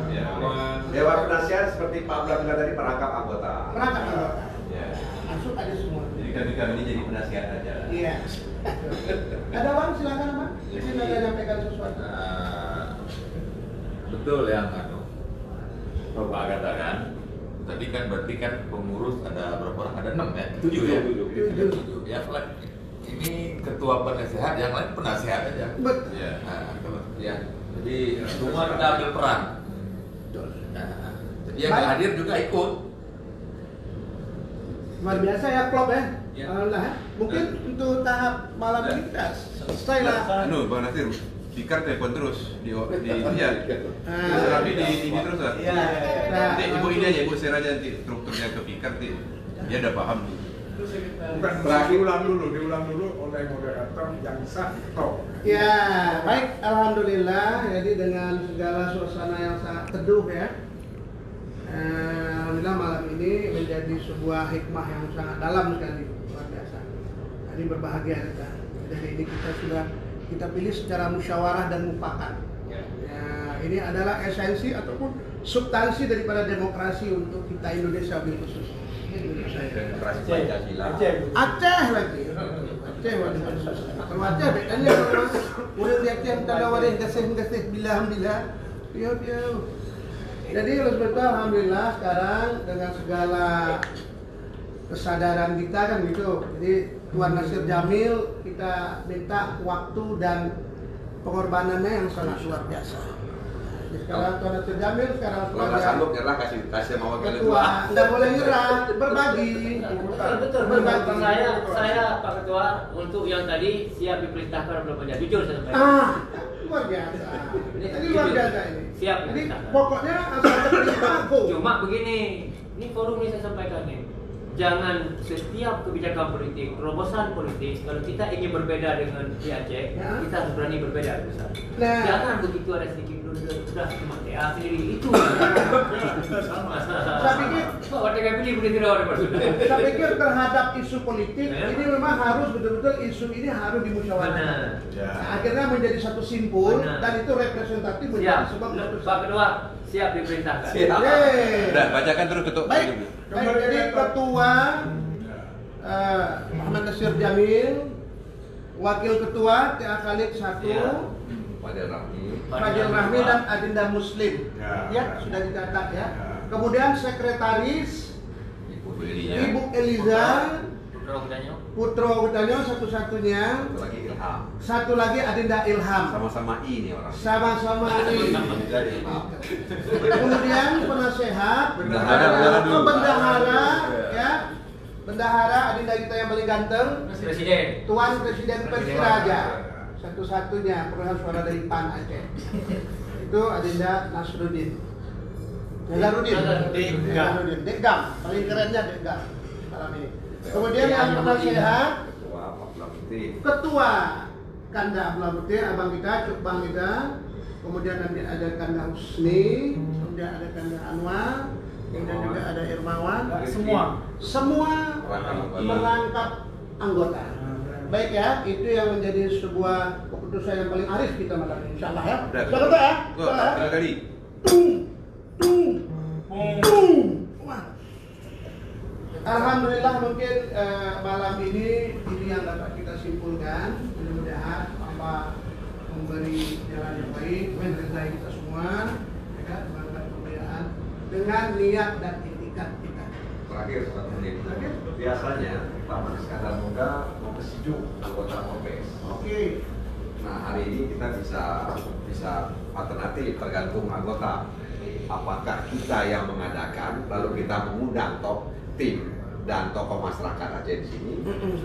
Dewan penasihat seperti Pak Abdullah bilang tadi perangkap anggota. Perangkap anggota. Masuk aja semua. Jadi kami ini jadi penasihat aja. Iya. Ada Bang, silakan Bang. Mungkin ada nyampaikan sesuatu. Betul yang Bapak katakan. Tadi kan berarti kan pengurus ada berapa orang? Ada 6 ya? 7 ya? 7. Ya, ini ketua penasehat, yang lain penasehat aja. Betul. Ya. Nah, ya. Jadi semua kita ambil peran. Nah, jadi yang nggak hadir juga ikut. Luar biasa ya klub ya. Ya. Alhamdulillah. Mungkin untuk tahap malam ini kita selesai lah. Bang Nasir, Fikar telepon terus di ya. Tapi di ini terus lah. Iya. Nanti ibu ini aja, ibu share aja nanti strukturnya ke Fikar nanti. Dia udah paham. Bukan, diulang dulu oleh moderator yang sah top. Ya, baik, alhamdulillah. Jadi dengan segala suasana yang sangat teduh ya. Alhamdulillah malam ini menjadi sebuah hikmah yang sangat dalam sekali, luar biasa. Ini berbahagia kita. Dari ini kita pilih secara musyawarah dan mufakat. Ya, ini adalah esensi ataupun substansi daripada demokrasi untuk kita Indonesia bil khusus. Demokrasi Pancasila. Aceh lagi. Aceh waduh. Kalau Aceh bedanya Mas. Udah di Aceh tanda wadah kasih bila. Dia. Jadi oleh sebab itu alhamdulillah sekarang dengan segala kesadaran kita kan gitu. Jadi Tuan Nasir Jamil kita minta waktu dan pengorbanannya yang sangat luar biasa. Jadi sekarang Tuan Nasir Jamil sekarang Kalau nggak sanggup nyerah kasih sama wakil ketua, nggak boleh nyerah, berbagi. Betul. Berbagi. Saya Pak Ketua untuk yang tadi siap diperintahkan belum aja jujur saya sampaikan. Luar biasa. Ini luar biasa ini. Siap. Jadi pokoknya asal terima aku. Cuma begini, ini forum ini saya sampaikan nih. Jangan setiap kebijakan politik, terobosan politik, kalau kita ingin berbeda dengan di Aceh, kita harus berani berbeda besar. Nah. Jangan begitu ada sedikit sudah cuma TA sendiri itu. Saya pikir warga pilih begitu orang bersudah. Saya pikir terhadap isu politik ini memang harus betul-betul isu ini harus dimusyawarahkan. Nah, akhirnya menjadi satu simpul dan itu representatif menjadi sebuah keputusan. Pak Ketua siap diperintahkan. Siap. Udah bacakan terus Ketua. Baik, jadi Ketua Muhammad Nasir Jamil, Wakil Ketua TA Khalid 1, Fadil Rahmi dan Adinda Muslim. Ya, sudah dicatat ya. Kemudian Sekretaris Ibu Eliza Putro Gudanyo satu-satunya. Satu lagi Adinda Ilham. Sama-sama I nih orang. Sama-sama I. Kemudian penasehat, bendahara, ya. Bendahara Adinda kita yang paling ganteng. Presiden. Tuan Presiden Persiraja. Satu-satunya perolehan suara dari PAN Aceh. Itu Adinda Nasruddin. Dekgam. Paling kerennya Dekgam malam ini. Kemudian yang penasehat Ketua Kanda Abdullah Butir, abang kita, cukbang kita. Kemudian nanti ada Kanda Husni, kemudian ada Kanda Anwar, kemudian juga ada Irmawan. Semua merangkap anggota. Baik ya, itu yang menjadi sebuah keputusan yang paling arif kita malam ini, insyaallah ya. Sudah ya? Sudah kali. Alhamdulillah mungkin malam ini yang dapat kita simpulkan. Mudah-mudahan Allah memberi jalan yang baik, meridai kita semua, ya kan, berkat kemuliaan dengan niat dan itikat kita. Terakhir 1 menit. Biasanya Pak Iskandar Muda mau kesejuk anggota Kopes. Oke. Nah hari ini kita bisa alternatif tergantung anggota. Apakah kita yang mengadakan lalu kita mengundang tim dan tokoh masyarakat Aceh di sini,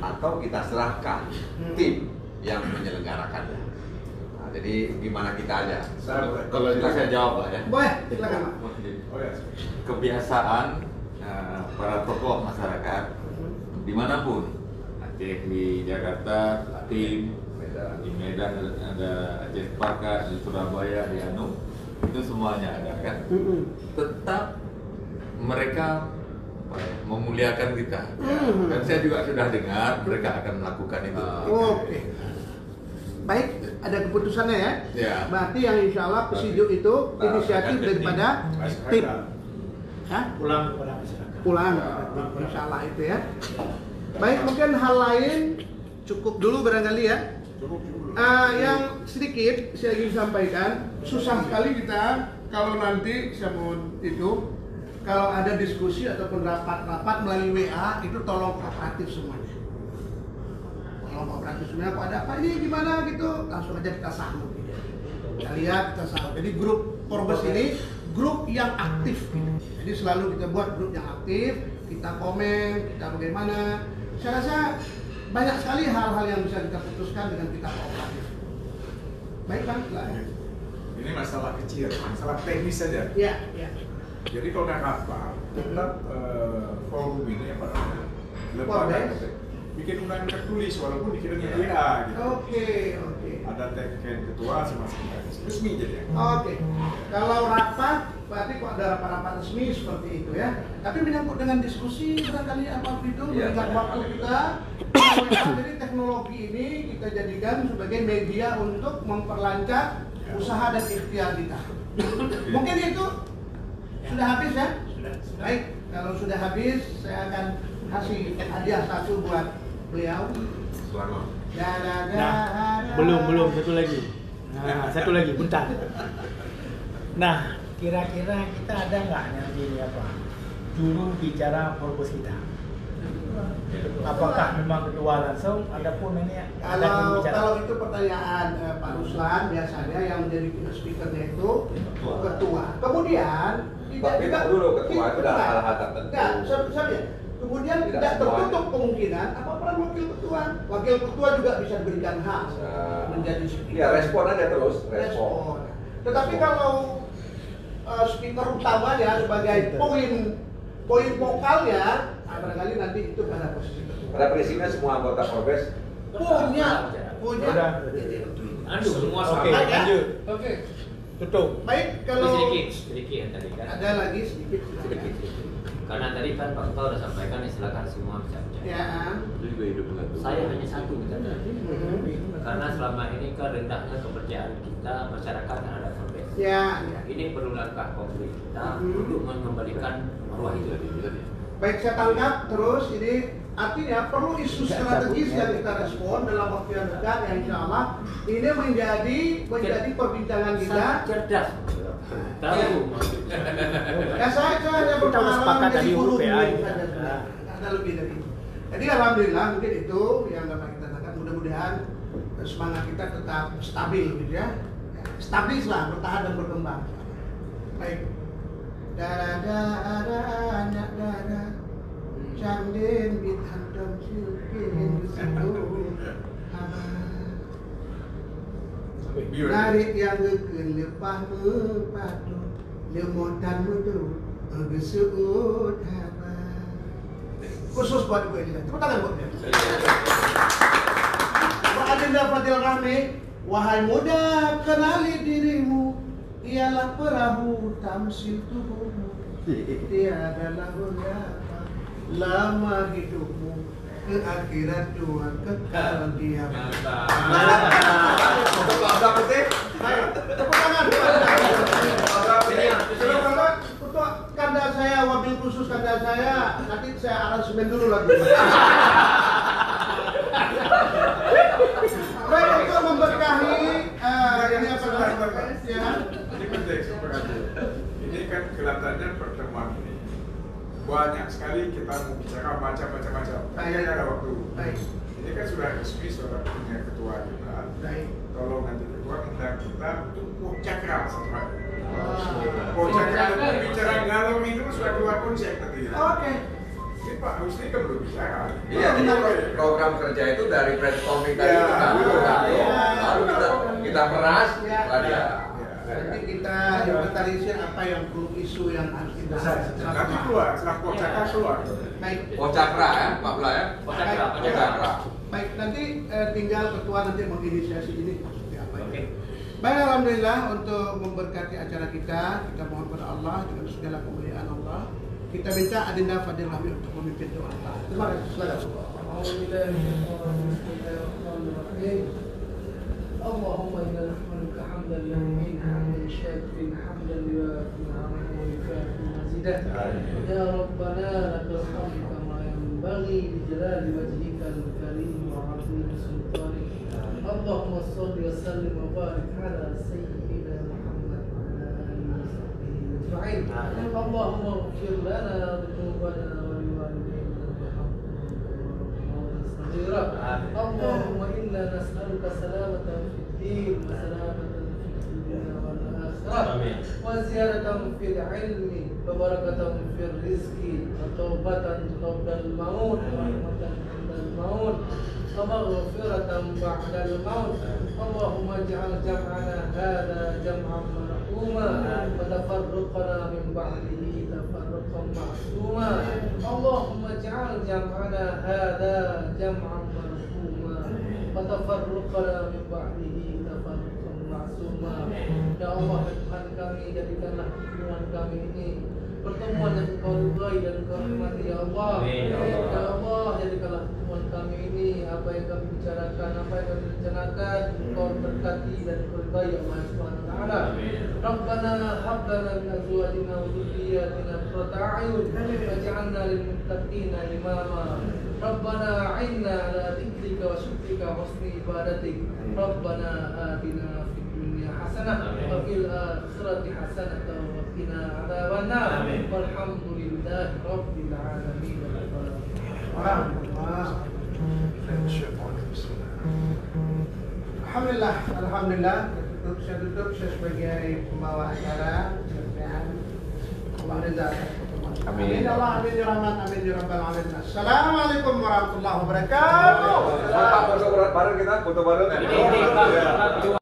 atau kita serahkan tim yang menyelenggarakannya. Nah, jadi gimana kita aja? Kalau itu saya jawab lah ya. Boleh, silakan Pak. Kebiasaan para tokoh masyarakat dimanapun, Aceh, di Jakarta, tim, di Medan ada Aceh Sepakat, di Surabaya, di Anu, itu semuanya ada kan. Tetap mereka memuliakan kita. Dan saya juga sudah dengar mereka akan melakukan itu. Oke. Baik, ada keputusannya ya. Ya. Berarti yang insya Allah Pesijuk itu inisiatif daripada tim. Ya? Pulang kepada masyarakat. Pulang, insya Allah itu ya. Baik, mungkin hal lain cukup dulu barangkali ya. Yang sedikit saya ingin sampaikan, susah sekali kita kalau nanti saya mau itu. Kalau ada diskusi ataupun rapat-rapat melalui WA itu tolong kooperatif semuanya. Tolong kooperatif semuanya. Kalau ada apa ini gimana gitu, langsung aja kita sahut. Kita lihat, kita sahut. Jadi grup Korbes ini grup yang aktif. Gitu. Jadi selalu kita buat grup yang aktif, kita komen, kita bagaimana. Saya rasa banyak sekali hal-hal yang bisa kita putuskan dengan kita kooperatif. Baik Bang. Ini masalah kecil, masalah teknis saja. Iya, iya. Jadi kalau naik apa, tetap forum ini apa namanya? Bikin undang tertulis walaupun dikirimnya WA gitu. Oke. Ada tagline ketua sama sekretaris resmi jadi. Oke. Kalau rapat berarti kok ada rapat-rapat resmi seperti itu ya. Tapi menyangkut dengan diskusi barangkali apa itu dengan waktu kita. Jadi teknologi ini kita jadikan sebagai media untuk memperlancar usaha dan ikhtiar kita. Mungkin itu sudah habis ya? Baik, kalau sudah habis saya akan kasih hadiah satu buat beliau. Nah, belum satu lagi. Nah, satu lagi, bentar. Nah, kira-kira kita ada nggak nanti juru bicara Forbes kita? Apakah memang ketua langsung ataupun ini ada juru bicara? Kalau itu pertanyaan Pak Ruslan, biasanya yang menjadi speakernya itu ketua. Kemudian tidak dulu ketua itu adalah hal-hal tertentu. Kemudian tidak tertutup kemungkinan apa peran wakil ketua. Wakil ketua juga bisa diberikan hak menjadi speaker. Ya, respon aja terus, respon. Tetapi kalau speaker utamanya sebagai poin vokalnya, barangkali nanti itu pada posisi ketua. Pada prinsipnya semua anggota Forbes punya. Semua sama. Oke, lanjut. Oke. Tutup. Baik, kalau sedikit yang tadi kan. ada lagi sedikit. Karena tadi kan Pak Ketua sudah sampaikan, silakan semua bisa bicara. Ya. Itu juga hidup dengan Tuhan. Saya hanya satu bicara. Karena selama ini kan rendahnya kepercayaan kita masyarakat terhadap Forbes. Ya. Ini perlu langkah konkret kita untuk mengembalikan marwah itu. Baik, saya tangkap terus. Ini artinya perlu isu strategis yang kita respon dalam waktu yang dekat, yang insya Allah ini menjadi perbincangan kita. Sangat cerdas. Tahu. Ya, saya hanya berpengalaman menjadi guru PA. Ada lebih dari itu. Jadi alhamdulillah mungkin itu yang dapat kita katakan. Mudah-mudahan semangat kita tetap stabil gitu ya. Stabil lah, bertahan dan berkembang. Baik. Darada ada anak dara, candin bitandam silkin situ. Narik yang gekeun lepah mepadu, lemotan mutu gesuut haba. Khusus buat gue ini. Tepuk tangan buat dia. Pak Adinda Fadil Rahmi, wahai muda kenali dirimu, ialah perahu tamsil tubuhmu. Tiada lagu apa lama hidupmu, ke akhirat Tuhan kekal diam. Tepuk tangan. Untuk kanda saya, wabil khusus kanda saya, nanti saya aransemen dulu lagi. Baik, untuk memberkahi ini apa ya? Ini penting sebenarnya. Ini kan kelihatannya pertemuan ini banyak sekali kita mau bicara macam-macam. Kayaknya ada waktu. Baik. Ini kan sudah resmi, sudah punya ketua kita. Baik. Tolong nanti ketua minta kita untuk pocakra setelah. Pocakra bicara ngalor itu sudah keluar konsep tadi. Oke. Ini Pak Husni kan belum bicara. Iya, ini program kerja itu dari brainstorming tadi itu baru kita peras, ada. Nanti kita inventarisir apa yang perlu isu yang harus kita Nanti keluar, setelah pocakra keluar. Baik. Pocakra ya, Pak Bla ya. Pocakra. Baik, nanti tinggal ketua nanti menginisiasi ini seperti apa. Oke. Baik, alhamdulillah untuk memberkati acara kita mohon kepada Allah dengan segala kemuliaan Allah. Kita minta Adinda Fadil Rahmi untuk memimpin doa. Terima kasih. Silakan. اللهم إنا نحمدك حمدا يمين حمدا شاكرين حمدا يوافي نعمه ويكافئ مزيده يا ربنا لك الحمد كما ينبغي لجلال وجهك الكريم وعظيم سلطانك اللهم صل وسلم وبارك على سيدنا محمد وعلى آله وصحبه أجمعين اللهم اغفر لنا ذنوبنا ولوالدينا اللهم إنا نسألك سلامة في الدين وسلامة في الدنيا والآخرة وزيادة في العلم وبركة في الرزق وتوبة قبل الموت ورحمة عند الموت ومغفرة بعد الموت اللهم اجعل جمعنا هذا جمعا مرحوما وتفرقنا من بعده تفرقا معصوما اللهم اجعل جمعنا هذا جمعا مرحوما وتفرقنا من بعده تفرقا معصوما. Ya Allah, Tuhan kami, jadikanlah hubungan kami ini pertemuan yang Engkau ridhai dan Engkau rahmati ya Allah. Ya Allah, jadikanlah pertemuan kami ini apa yang kami bicarakan, apa yang kami rencanakan, Engkau berkati dan Engkau ridhai ya Allah Subhanahu wa taala. Rabbana hab lana min azwajina wa dhurriyyatina qurrata a'yun waj'alna lil muttaqina imama. Rabbana a'inna ala dhikrika wa syukrika wa husni ibadatik. Rabbana atina fid dunya hasanah wa fil akhirati hasanah wa qina adzabannar. Walhamdulillahi rabbil alamin. Alhamdulillah, alhamdulillah. Saya duduk sebagai pembawa acara. Allah ridha. Amin. Allah amin ya rahman amin ya rabbal alamin. Assalamualaikum warahmatullahi wabarakatuh. Foto bareng kita, foto bareng.